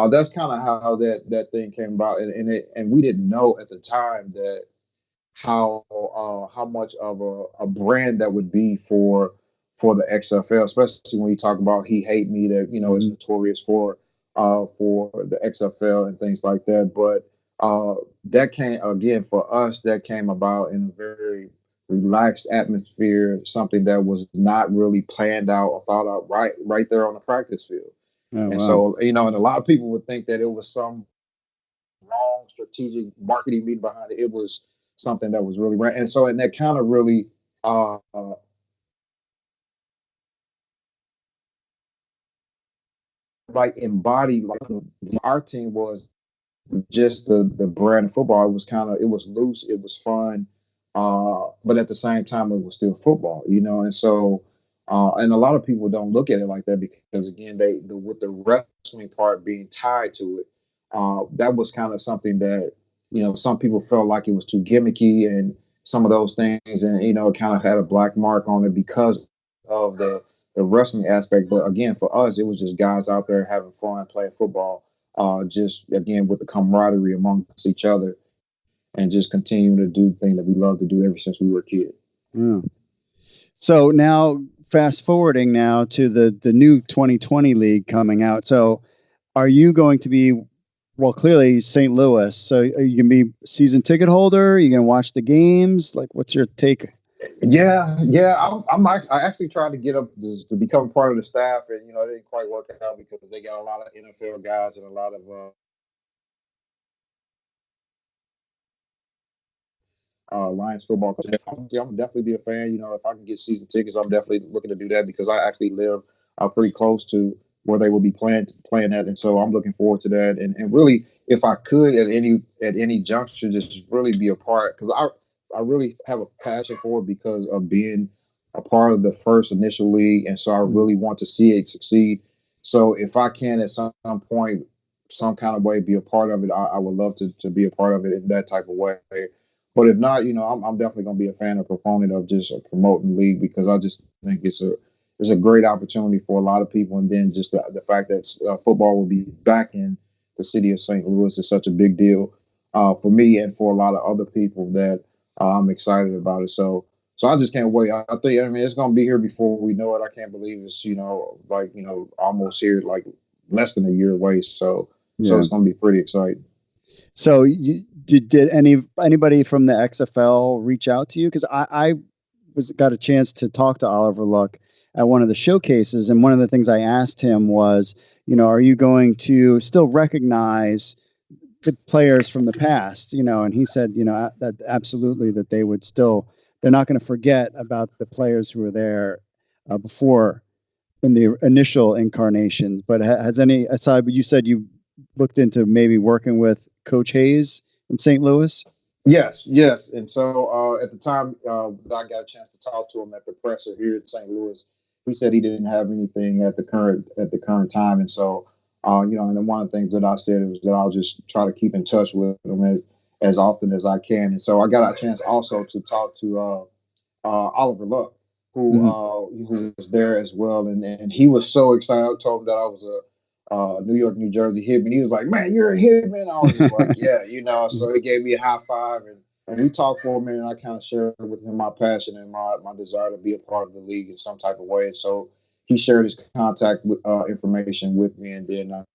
that's kind of how that thing came about, and we didn't know at the time that how much of a brand that would be for the XFL, especially when you talk about He Hate Me, that is Mhm. notorious for the XFL and things like that. But that came again for us. That came about in a very relaxed atmosphere, something that was not really planned out or thought out right there on the practice field. Oh And wow. so and a lot of people would think that it was some long strategic marketing meeting behind it. It was something that was really right. And that kind of really like embodied like our team was just the brand of football. It was loose, it was fun, but at the same time it was still football, and so And a lot of people don't look at it like that because again, with the wrestling part being tied to it, that was kind of something that some people felt like it was too gimmicky and some of those things, and it kind of had a black mark on it because of the wrestling aspect. But again, for us, it was just guys out there having fun, playing football, just again with the camaraderie amongst each other, and just continuing to do the thing that we love to do ever since we were kids. Yeah. So now, fast forwarding now to the new 2020 league coming out. So, are you going to be, well, clearly St. Louis? So, are you gonna be season ticket holder? Are you gonna watch the games? Like, what's your take? Yeah. I actually tried to get up to become part of the staff, and it didn't quite work out because they got a lot of NFL guys and a lot of Lions football coach. I'm definitely be a fan. If I can get season tickets, I'm definitely looking to do that because I actually live pretty close to where they will be playing at, and so I'm looking forward to that. And really, if I could at any juncture, just really be a part because I really have a passion for it because of being a part of the first initial league, and so I really want to see it succeed. So if I can at some point, some kind of way, be a part of it, I would love to be a part of it in that type of way. But if not, I'm definitely going to be a fan, a proponent of just promoting the league because I just think it's a great opportunity for a lot of people. And then just the fact that football will be back in the city of St. Louis is such a big deal for me and for a lot of other people that I'm excited about it. So I just can't wait. I think it's going to be here before we know it. I can't believe it's almost here, like less than a year away. So it's going to be pretty exciting. So, did anybody from the XFL reach out to you? Because I got a chance to talk to Oliver Luck at one of the showcases, and one of the things I asked him was, are you going to still recognize the players from the past? And he said, that absolutely, that they would still, they're not going to forget about the players who were there before in the initial incarnations. But has any aside? You said you looked into maybe working with Coach Hayes in St. Louis. Yes. And so at the time that I got a chance to talk to him at the presser here in St. Louis, he said he didn't have anything at the current time. And so, and then one of the things that I said was that I'll just try to keep in touch with him as often as I can. And so I got a chance also to talk to Oliver Luck, who was there as well, and he was so excited. I told him that I was a New York, New Jersey Hitman. He was like, "Man, you're a Hitman." I was just like, "Yeah." So he gave me a high five, and we talked for a minute. And I kind of shared with him my passion and my desire to be a part of the league in some type of way. And so he shared his contact information with me, and then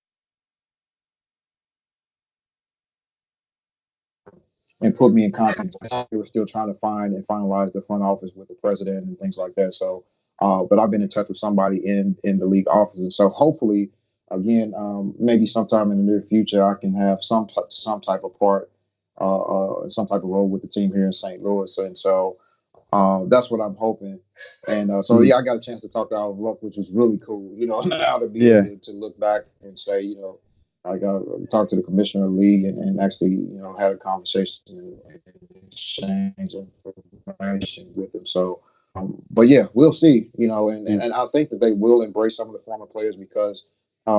and put me in contact. They were still trying to find and finalize the front office with the president and things like that. So, but I've been in touch with somebody in the league office, and so hopefully, again, maybe sometime in the near future, I can have some type of part, some type of role with the team here in St. Louis, and so that's what I'm hoping. And so yeah, I got a chance to talk to Oliver Luck, which was really cool. Now to be able to look back and say, I got talked to the commissioner of the league and actually, had a conversation and exchange information with him. So, but yeah, we'll see. And I think that they will embrace some of the former players because, a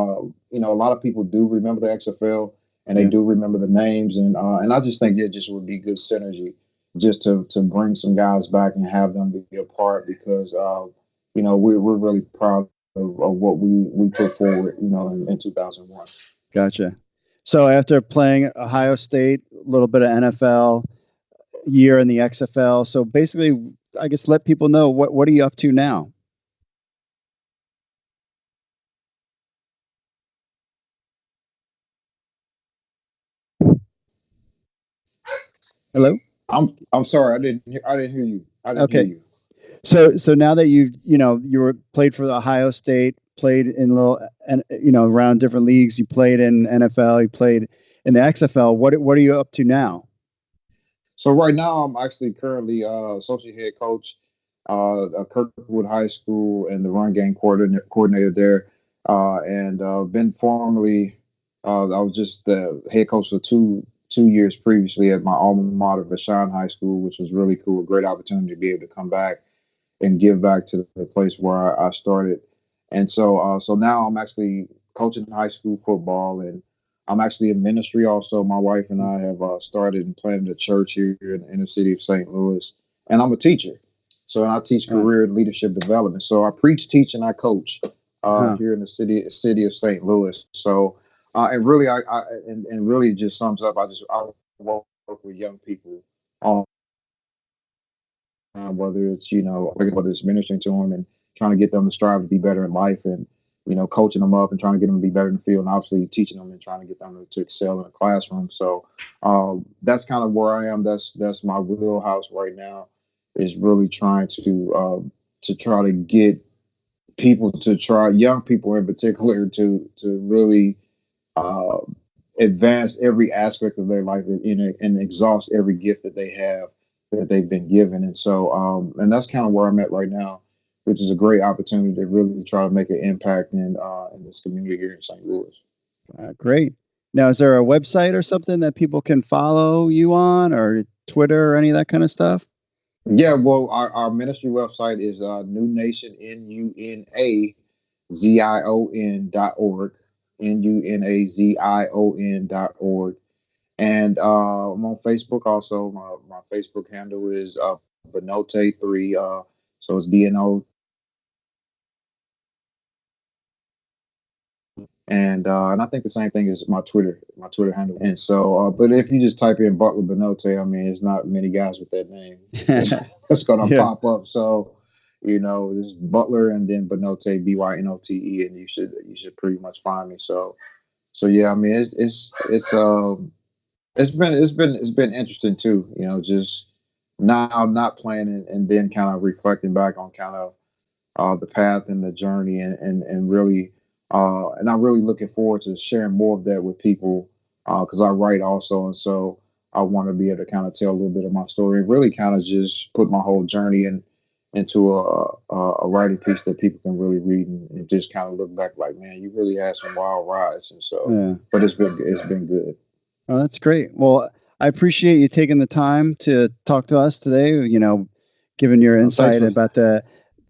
lot of people do remember the XFL and they do remember the names, and I just think it just would be good synergy just to bring some guys back and have them be a part because, we're really proud of what we put forward, in 2001. Gotcha. So after playing Ohio State, a little bit of NFL, year in the XFL. So basically, I guess let people know what are you up to now? Hello? I'm sorry, I didn't hear you. I didn't hear you. So now that you were played for the Ohio State, played in around different leagues, you played in NFL, you played in the XFL. What are you up to now? So right now, I'm actually currently associate head coach at Kirkwood High School and the run game coordinator there, and been formerly I was just the head coach for two years previously at my alma mater, Vashon High School, which was really cool, a great opportunity to be able to come back and give back to the place where I started. And so now I'm actually coaching high school football, and I'm actually in ministry also. My wife and I have started and planted a church here in the inner city of St. Louis, and I'm a teacher. So and I teach career and leadership development. So I preach, teach, and I coach here in the city of St. Louis. So and really, and really, it just sums up. I work with young people all whether it's whether it's ministering to them and trying to get them to strive to be better in life, and coaching them up and trying to get them to be better in the field, and obviously teaching them and trying to get them to excel in the classroom. So that's kind of where I am. That's my wheelhouse right now, is really trying to try to get people to try, young people in particular, to really uh, advance every aspect of their life, and exhaust every gift that they have, that they've been given. And so and that's kind of where I'm at right now, which is a great opportunity to really try to make an impact in this community here in St. Louis. Great. Now, is there a website or something that people can follow you on, or Twitter or any of that kind of stuff? Yeah, well, our ministry website is New Nation, NUNAZION.org, NUNAZION.org. And I'm on Facebook also. My Facebook handle is Benote3. So it's BNO. And I think the same thing is my Twitter handle. And so, but if you just type in Butler Benote, I mean, there's not many guys with that name that's gonna pop up. So, it's Butler and then Benote, BYNOTE, and you should pretty much find me. So yeah, I mean, it's been interesting too, just now not playing, and then kind of reflecting back on kind of the path and the journey, and really and I'm really looking forward to sharing more of that with people, because I write also, and so I want to be able to kind of tell a little bit of my story, and really kind of just put my whole journey into a writing piece that people can really read, and just kind of look back like, man, you really had some wild rides. And so but it's been good. Oh, that's great. Well, I appreciate you taking the time to talk to us today, giving your insight about the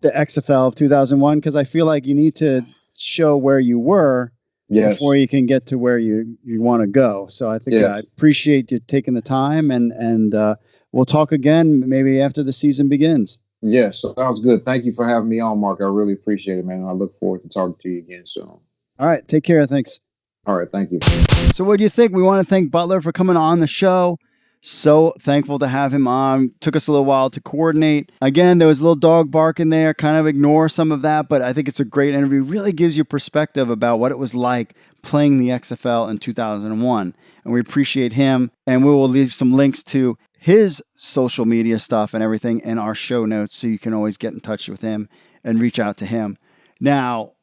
XFL of 2001, because I feel like you need to show where you were before you can get to where you want to go. So I think I appreciate you taking the time, and we'll talk again maybe after the season begins. Yes, sounds good. Thank you for having me on, Mark. I really appreciate it, man. I look forward to talking to you again soon. All right. Take care. Thanks. All right. Thank you. So what do you think? We want to thank Butler for coming on the show. So thankful to have him on. Took us a little while to coordinate. Again, there was a little dog barking there. Kind of ignore some of that, but I think it's a great interview. Really gives you perspective about what it was like playing the XFL in 2001. And we appreciate him. And we will leave some links to his social media stuff and everything in our show notes, so you can always get in touch with him and reach out to him. Now,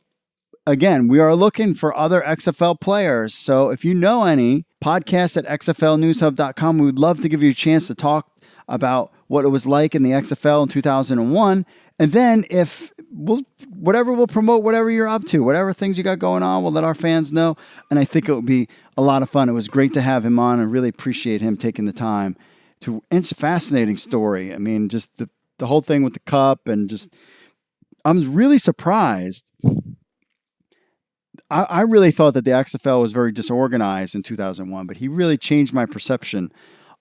again, we are looking for other XFL players. So if you know any, podcast at xflnewshub.com. We would love to give you a chance to talk about what it was like in the XFL in 2001. And then we'll promote whatever you're up to, whatever things you got going on, we'll let our fans know. And I think it would be a lot of fun. It was great to have him on, and really appreciate him taking the time to. It's a fascinating story. I mean, just the whole thing with the cup, and just, I'm really surprised. I really thought that the XFL was very disorganized in 2001, but he really changed my perception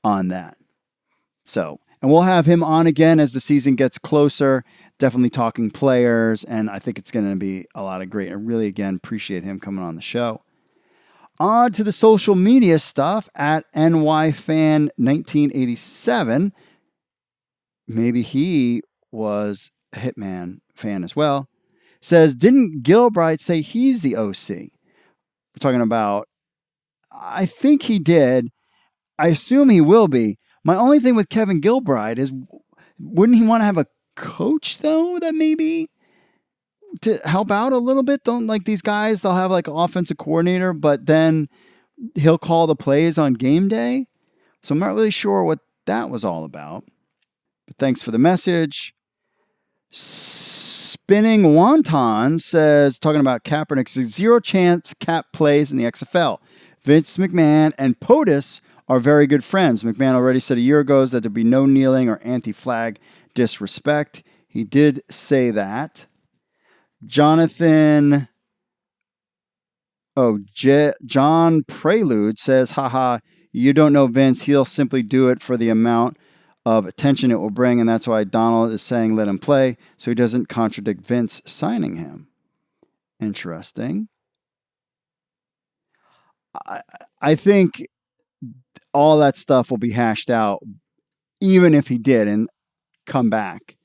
on that. So, and we'll have him on again as the season gets closer, definitely talking players, and I think it's going to be a lot of great. I really, again, appreciate him coming on the show. On to the social media stuff at NYFan1987. Maybe he was a Hitman fan as well. Says, didn't Gilbride say he's the OC? We're talking about, I think he did. I assume he will be. My only thing with Kevin Gilbride is, wouldn't he want to have a coach, though, that maybe to help out a little bit? Don't, like these guys, they'll have like an offensive coordinator, but then he'll call the plays on game day. So I'm not really sure what that was all about. But thanks for the message. Spinning Wonton says, talking about Kaepernick, zero chance Cap plays in the XFL. Vince McMahon and POTUS are very good friends. McMahon already said a year ago that there'd be no kneeling or anti-flag disrespect. He did say that. Jonathan, John Prelude says, haha, you don't know Vince. He'll simply do it for the amount of attention it will bring, and that's why Donald is saying let him play, so he doesn't contradict Vince signing him. Interesting. I think all that stuff will be hashed out, even if he did and come back.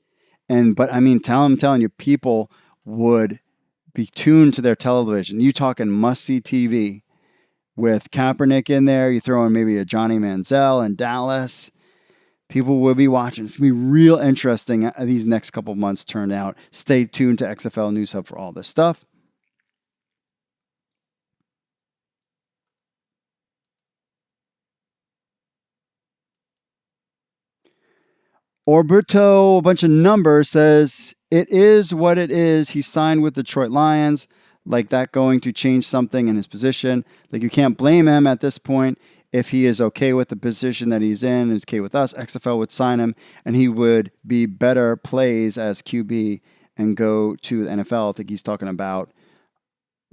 But I mean, I'm telling you, people would be tuned to their television. You talking must-see TV with Kaepernick in there. You throw in maybe a Johnny Manziel in Dallas. People will be watching. It's going to be real interesting. These next couple months turned out. Stay tuned to XFL News Hub for all this stuff. Orberto, a bunch of numbers, says, it is what it is. He signed with Detroit Lions. Like that going to change something in his position. Like you can't blame him at this point. If he is okay with the position that he's in, is okay with us, XFL would sign him and he would be better plays as QB and go to the NFL. I think he's talking about,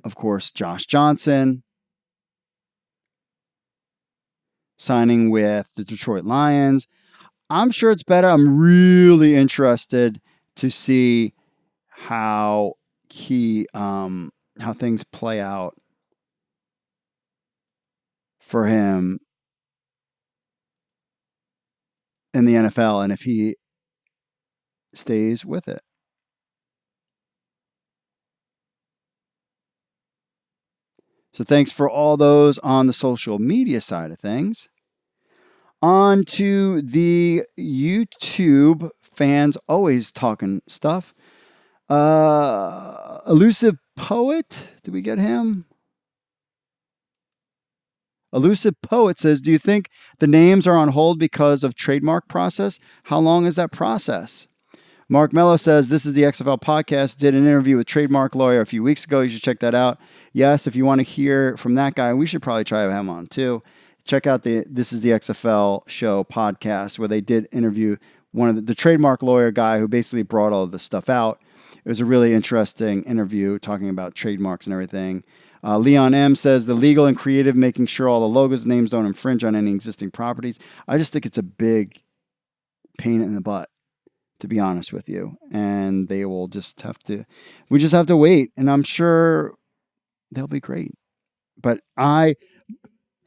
of course, Josh Johnson signing with the Detroit Lions. I'm sure it's better. I'm really interested to see how things play out for him in the NFL and if he stays with it. So thanks for all those on the social media side of things. On to the YouTube fans, always talking stuff. Elusive Poet, did we get him? Elusive Poet says, do you think the names are on hold because of trademark process? How long is that process? Mark Mello says, this is the XFL podcast. Did an interview with trademark lawyer a few weeks ago. You should check that out. Yes, if you want to hear from that guy, we should probably try him on too. Check out the This is the XFL show podcast where they did interview one of the trademark lawyer guy who basically brought all of this stuff out. It was a really interesting interview talking about trademarks and everything. Leon M says the legal and creative, making sure all the logos and names don't infringe on any existing properties. I just think it's a big pain in the butt, to be honest with you. And they will just have to, we just have to wait. And I'm sure they'll be great. But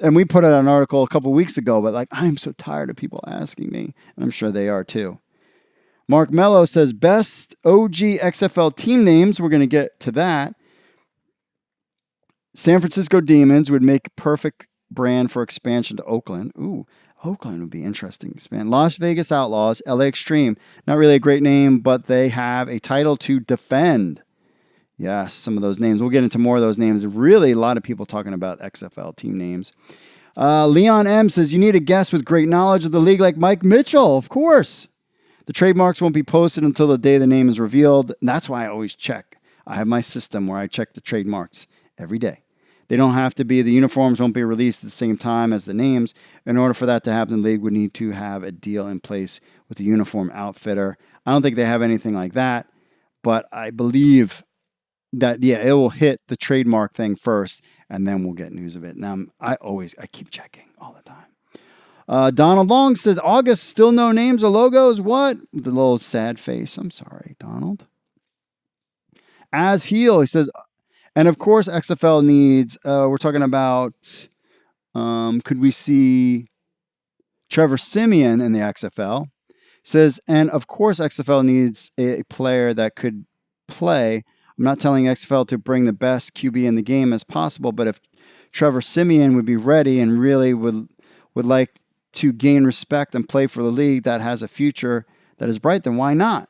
and we put out an article a couple weeks ago, but I'm so tired of people asking me, and I'm sure they are too. Mark Mello says, best OG XFL team names. We're going to get to that. San Francisco Demons would make perfect brand for expansion to Oakland. Ooh, Oakland would be interesting to expand. Las Vegas Outlaws, LA Extreme. Not really a great name, but they have a title to defend. Yes, some of those names. We'll get into more of those names. Really, a lot of people talking about XFL team names. Leon M says, you need a guest with great knowledge of the league like Mike Mitchell. Of course. The trademarks won't be posted until the day the name is revealed. And that's why I always check. I have my system where I check the trademarks every day. They don't have to be, the uniforms won't be released at the same time as the names. In order for that to happen, the league would need to have a deal in place with the uniform outfitter. I don't think they have anything like that, but I believe that, yeah, it will hit the trademark thing first, and then we'll get news of it. Now, I keep checking all the time. Donald Long says, August, still no names or logos? What? The little sad face. I'm sorry, Donald. As Heel, he says, and of course, XFL needs, we're talking about, could we see Trevor Siemian in the XFL? Says, and of course, XFL needs a player that could play. I'm not telling XFL to bring the best QB in the game as possible, but if Trevor Siemian would be ready and really would like to gain respect and play for the league that has a future that is bright, then why not?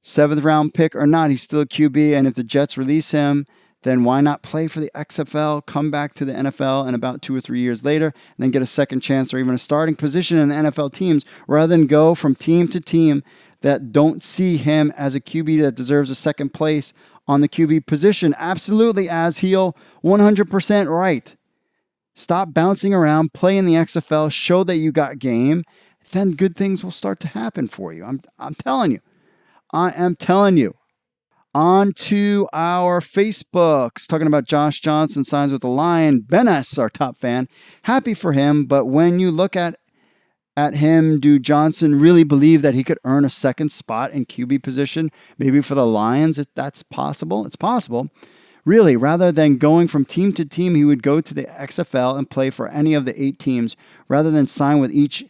7th round pick or not, he's still a QB, and if the Jets release him, then why not play for the XFL, come back to the NFL, and about 2 or 3 years later, and then get a second chance or even a starting position in the NFL teams, rather than go from team to team that don't see him as a QB that deserves a second place on the QB position. Absolutely, as Heel, 100% right. Stop bouncing around, play in the XFL, show that you got game, then good things will start to happen for you. I'm telling you. I am telling you. On to our Facebooks, talking about Josh Johnson signs with the Lion. Benes, our top fan, happy for him, but when you look at him, do Johnson really believe that he could earn a second spot in QB position, maybe for the Lions, if that's possible? It's possible. Really, rather than going from team to team, he would go to the XFL and play for any of the 8 teams, rather than sign with each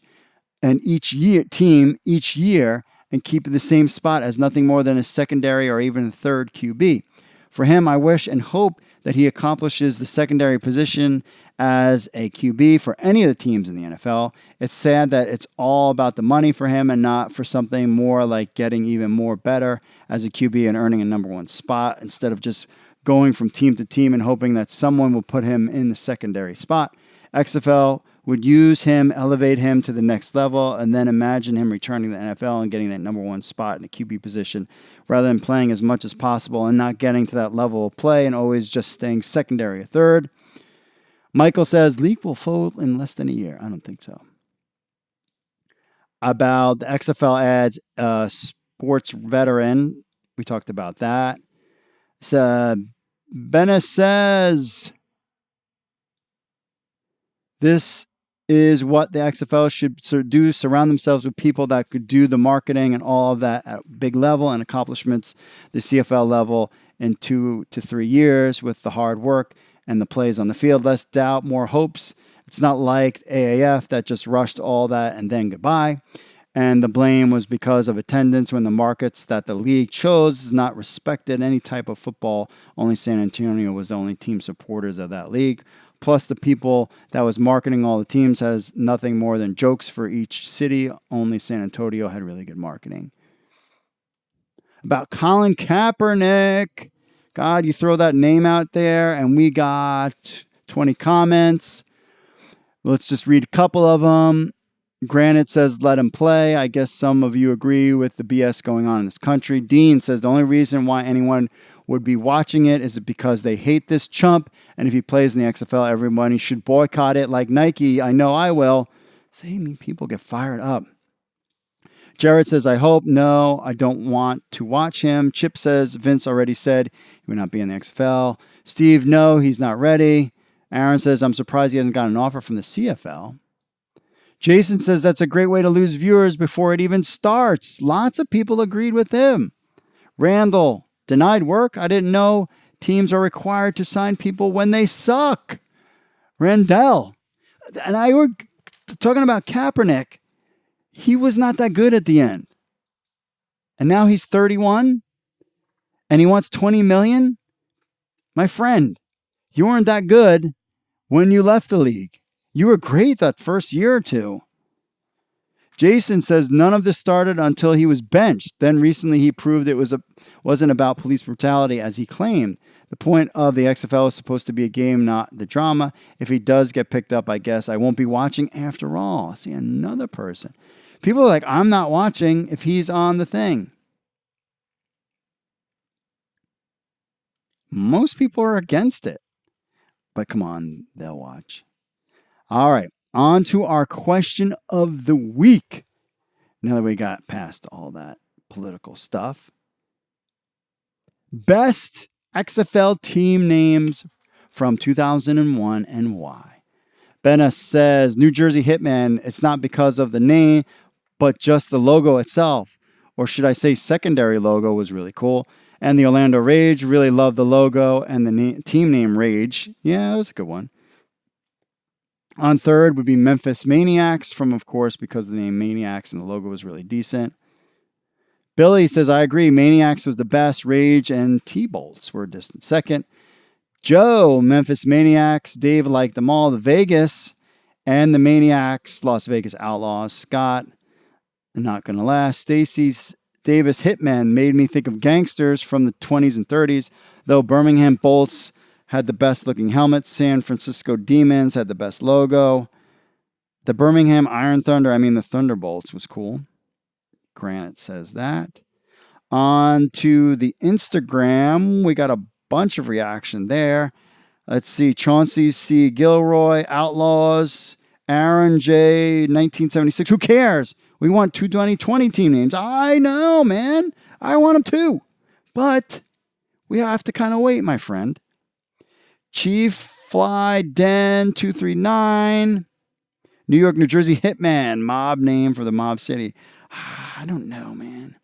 year and keep the same spot as nothing more than a secondary or even a third QB. For him, I wish and hope that he accomplishes the secondary position as a QB for any of the teams in the NFL. It's sad that it's all about the money for him and not for something more like getting even more better as a QB and earning a number 1 spot instead of just going from team to team and hoping that someone will put him in the secondary spot. XFL would use him, elevate him to the next level, and then imagine him returning to the NFL and getting that number 1 spot in the QB position rather than playing as much as possible and not getting to that level of play and always just staying secondary or third. Michael says, league will fold in less than a year. I don't think so. About the XFL ads, sports veteran, we talked about that. So, Bennett says, this is what the XFL should do, surround themselves with people that could do the marketing and all of that at big level and accomplishments, the CFL level in 2 to 3 years with the hard work and the plays on the field. Less doubt, more hopes. It's not like AAF that just rushed all that and then goodbye. And the blame was because of attendance when the markets that the league chose is not respected any type of football. Only San Antonio was the only team supporters of that league. Plus, the people that was marketing all the teams has nothing more than jokes for each city. Only San Antonio had really good marketing. About Colin Kaepernick. God, you throw that name out there, and we got 20 comments. Let's just read a couple of them. Granite says, let him play. I guess some of you agree with the BS going on in this country. Dean says, the only reason why anyone would be watching it is because they hate this chump. And if he plays in the XFL, everybody should boycott it like Nike. I know I will. See, people get fired up. Jared says, I hope. No, I don't want to watch him. Chip says, Vince already said he would not be in the XFL. Steve, no, he's not ready. Aaron says, I'm surprised he hasn't got an offer from the CFL. Jason says, that's a great way to lose viewers before it even starts. Lots of people agreed with him. Randall, denied work? I didn't know teams are required to sign people when they suck. Randall. And I were talking about Kaepernick. He was not that good at the end. And now he's 31 and he wants $20 million. My friend, you weren't that good when you left the league. You were great that first year or two. Jason says none of this started until he was benched. Then recently he proved it wasn't about police brutality as he claimed. The point of the XFL is supposed to be a game, not the drama. If he does get picked up, I guess I won't be watching after all. See, another person. People are like, I'm not watching if he's on the thing. Most people are against it. But come on, they'll watch. All right, on to our question of the week. Now that we got past all that political stuff. Best XFL team names from 2001 and why. Benna says, New Jersey Hitman, it's not because of the name, but just the logo itself. Or should I say secondary logo was really cool. And the Orlando Rage, really loved the logo and the team name Rage. Yeah, that was a good one. On third would be Memphis Maniacs from, of course, because of the name Maniacs and the logo was really decent. Billy says, I agree. Maniacs was the best. Rage and T-Bolts were a distant second. Joe, Memphis Maniacs. Dave liked them all. The Vegas and the Maniacs, Las Vegas Outlaws. Scott, not going to last. Stacy's Davis Hitman made me think of gangsters from the 20s and 30s, though Birmingham Bolts had the best looking helmets. San Francisco Demons had the best logo. The Birmingham Iron Thunder, the Thunderbolts was cool. Granite says that. On to the Instagram. We got a bunch of reaction there. Let's see. Chauncey C. Gilroy, Outlaws, Aaron J. 1976. Who cares? We want 2020 team names. I know, man. I want him too. But we have to kind of wait, my friend. Chief Fly Den 239. New York, New Jersey Hitman. Mob name for the mob city. I don't know, man.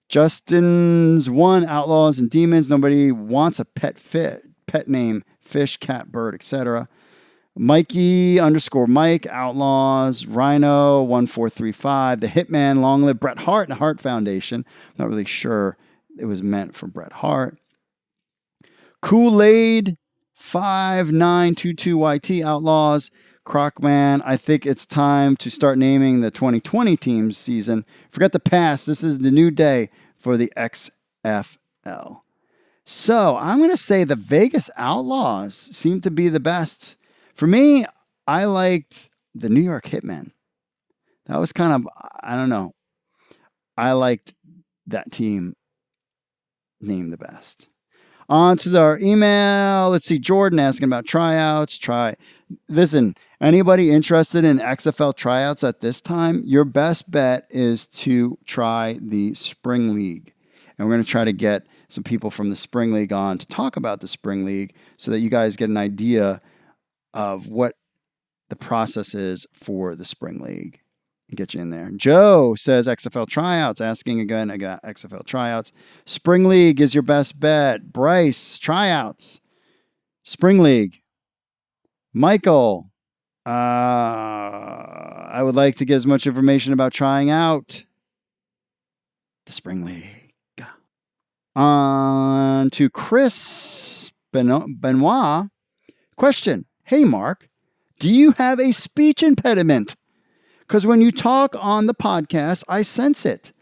Justin's one, Outlaws and Demons. Nobody wants a pet name. Fish, cat, bird, etc. Mikey _ Mike, Outlaws, Rhino 1435, The Hitman, Long Live Bret Hart, and the Hart Foundation. Not really sure it was meant for Bret Hart. Kool-Aid 5922YT, Outlaws, Crocman. I think it's time to start naming the 2020 teams season. Forget the past. This is the new day for the XFL. So I'm going to say the Vegas Outlaws seem to be the best. For me, I liked the New York Hitmen. That was kind of, I don't know. I liked that team name the best. On to our email. Let's see. Jordan asking about tryouts. Listen, anybody interested in XFL tryouts at this time, your best bet is to try the Spring League. And we're going to try to get some people from the Spring League on to talk about the Spring League so that you guys get an idea of what the process is for the Spring League and get you in there. Joe says XFL tryouts, asking again, I got XFL tryouts. Spring League is your best bet. Bryce, tryouts. Spring League. Michael, I would like to get as much information about trying out the Spring League. On to Chris Benoit. Question. Hey, Mark, do you have a speech impediment? Because when you talk on the podcast, I sense it.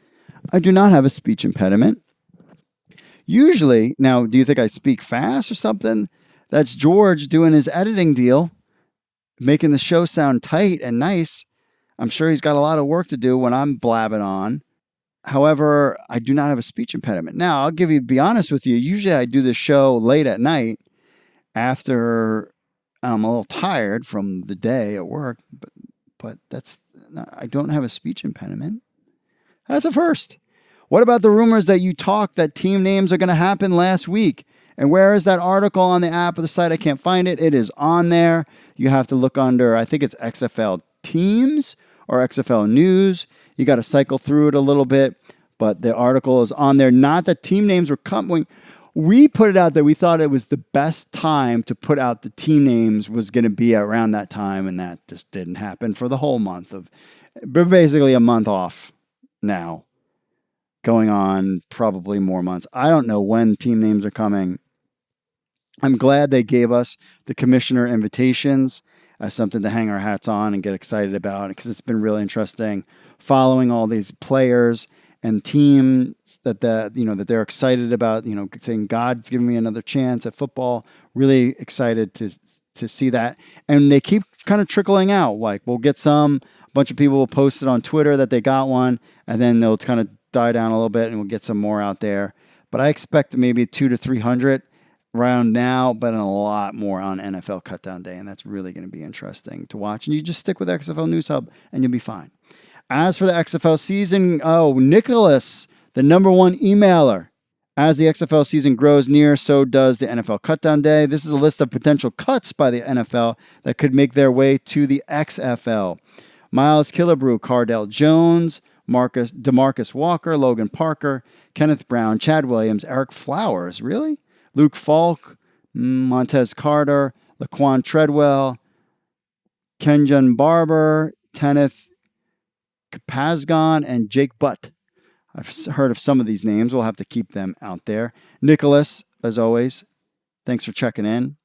I do not have a speech impediment. Usually, now, do you think I speak fast or something? That's George doing his editing deal, making the show sound tight and nice. I'm sure he's got a lot of work to do when I'm blabbing on. However, I do not have a speech impediment. Now, I'll be honest with you. Usually I do the show late at night after I'm a little tired from the day at work, but I don't have a speech impediment. That's a first. What about the rumors that you talked that team names are going to happen last week? And where is that article on the app or the site? I can't find it. It is on there. You have to look under, I think it's XFL Teams or XFL News. You got to cycle through it a little bit, but the article is on there. Not that team names were coming. We put it out there. We thought it was the best time to put out the team names was going to be around that time, and that just didn't happen for the whole month of, basically a month off now, going on probably more months. I don't know when team names are coming. I'm glad they gave us the commissioner invitations as something to hang our hats on and get excited about, because it's been really interesting following all these players and teams that they're excited about, saying God's giving me another chance at football. Really excited to see that. And they keep kind of trickling out. Like a bunch of people will post it on Twitter that they got one, and then they'll kind of die down a little bit and we'll get some more out there. But I expect maybe 200 to 300 around now, but a lot more on NFL Cutdown Day. And that's really going to be interesting to watch. And you just stick with XFL News Hub and you'll be fine. As for the XFL season, Nicholas, the number one emailer. As the XFL season grows near, so does the NFL Cutdown Day. This is a list of potential cuts by the NFL that could make their way to the XFL. Miles Killebrew, Cardell Jones, DeMarcus Walker, Logan Parker, Kenneth Brown, Chad Williams, Eric Flowers, really? Luke Falk, Montez Carter, Laquan Treadwell, Kenjon Barber, Kenneth Kapazgon, and Jake Butt. I've heard of some of these names. We'll have to keep them out there. Nicholas, as always, thanks for checking in.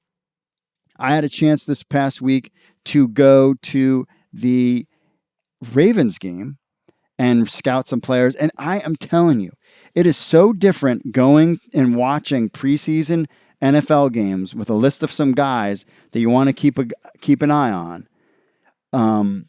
I had a chance this past week to go to the Ravens game and scout some players. And I am telling you, it is so different going and watching preseason NFL games with a list of some guys that you want to keep an eye on.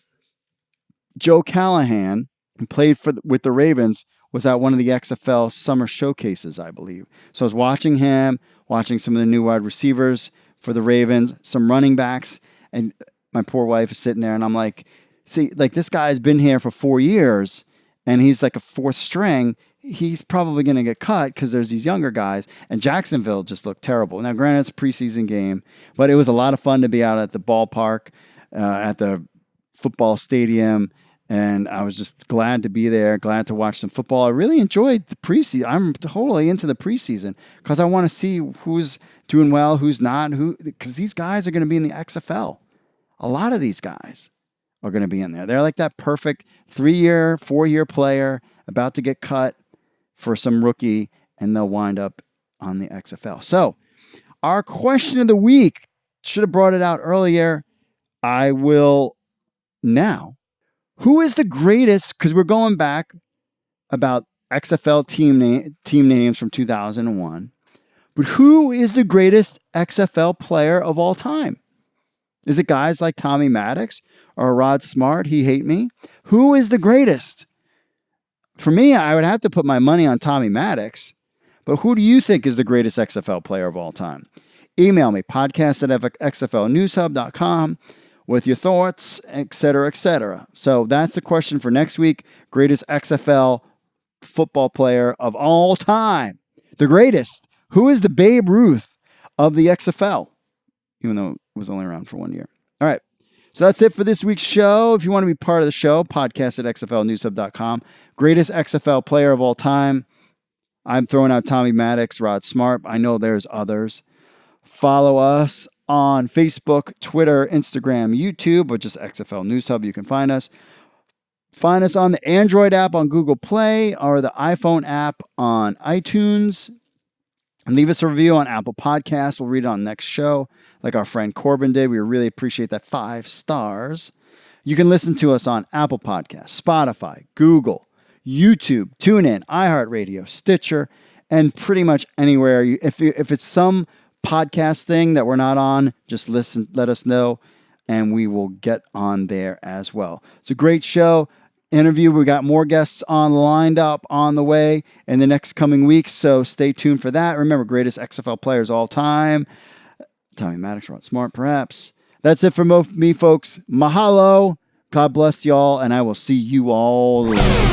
Joe Callahan, who played with the Ravens, was at one of the XFL summer showcases, I believe. So I was watching him, watching some of the new wide receivers for the Ravens, some running backs, and my poor wife is sitting there, and I'm like, see, like this guy's been here for 4 years, and he's like a fourth string. he's probably going to get cut because there's these younger guys, and Jacksonville just looked terrible. Now, granted, it's a preseason game, but it was a lot of fun to be out at the ballpark, at the football stadium, and I was just glad to be there, glad to watch some football. I really enjoyed the preseason. I'm totally into the preseason because I want to see who's doing well, who's not, because these guys are going to be in the XFL. A lot of these guys are going to be in there. They're like that perfect 3-year, 4-year player about to get cut for some rookie, and they'll wind up on the XFL. So, our question of the week, should have brought it out earlier. I will now. Who is the greatest, because we're going back about XFL team names from 2001, but who is the greatest XFL player of all time? Is it guys like Tommy Maddox or Rod Smart? He hate me. Who is the greatest? For me, I would have to put my money on Tommy Maddox, but who do you think is the greatest XFL player of all time? Email me, podcast@xflnewshub.com with your thoughts, etc., etc. So that's the question for next week. Greatest XFL football player of all time. The greatest. Who is the Babe Ruth of the XFL? Even though it was only around for 1 year. All right. So that's it for this week's show. If you want to be part of the show, podcast@xflnewshub.com. Greatest XFL player of all time. I'm throwing out Tommy Maddox, Rod Smart. I know there's others. Follow us on Facebook, Twitter, Instagram, YouTube, or just XFL News Hub. You can find us. Find us on the Android app on Google Play or the iPhone app on iTunes. And leave us a review on Apple Podcasts. We'll read it on next show, like our friend Corbin did. We really appreciate that 5 stars. You can listen to us on Apple Podcasts, Spotify, Google, YouTube, TuneIn, iHeartRadio, Stitcher, and pretty much anywhere. If it's some podcast thing that we're not on, just listen, let us know, and we will get on there as well. It's a great show. Interview. We got more guests lined up on the way in the next coming weeks, so stay tuned for that. Remember, greatest XFL players all time. Tommy Maddox, Rod Smart, perhaps. That's it for me, folks. Mahalo. God bless y'all, and I will see you all later.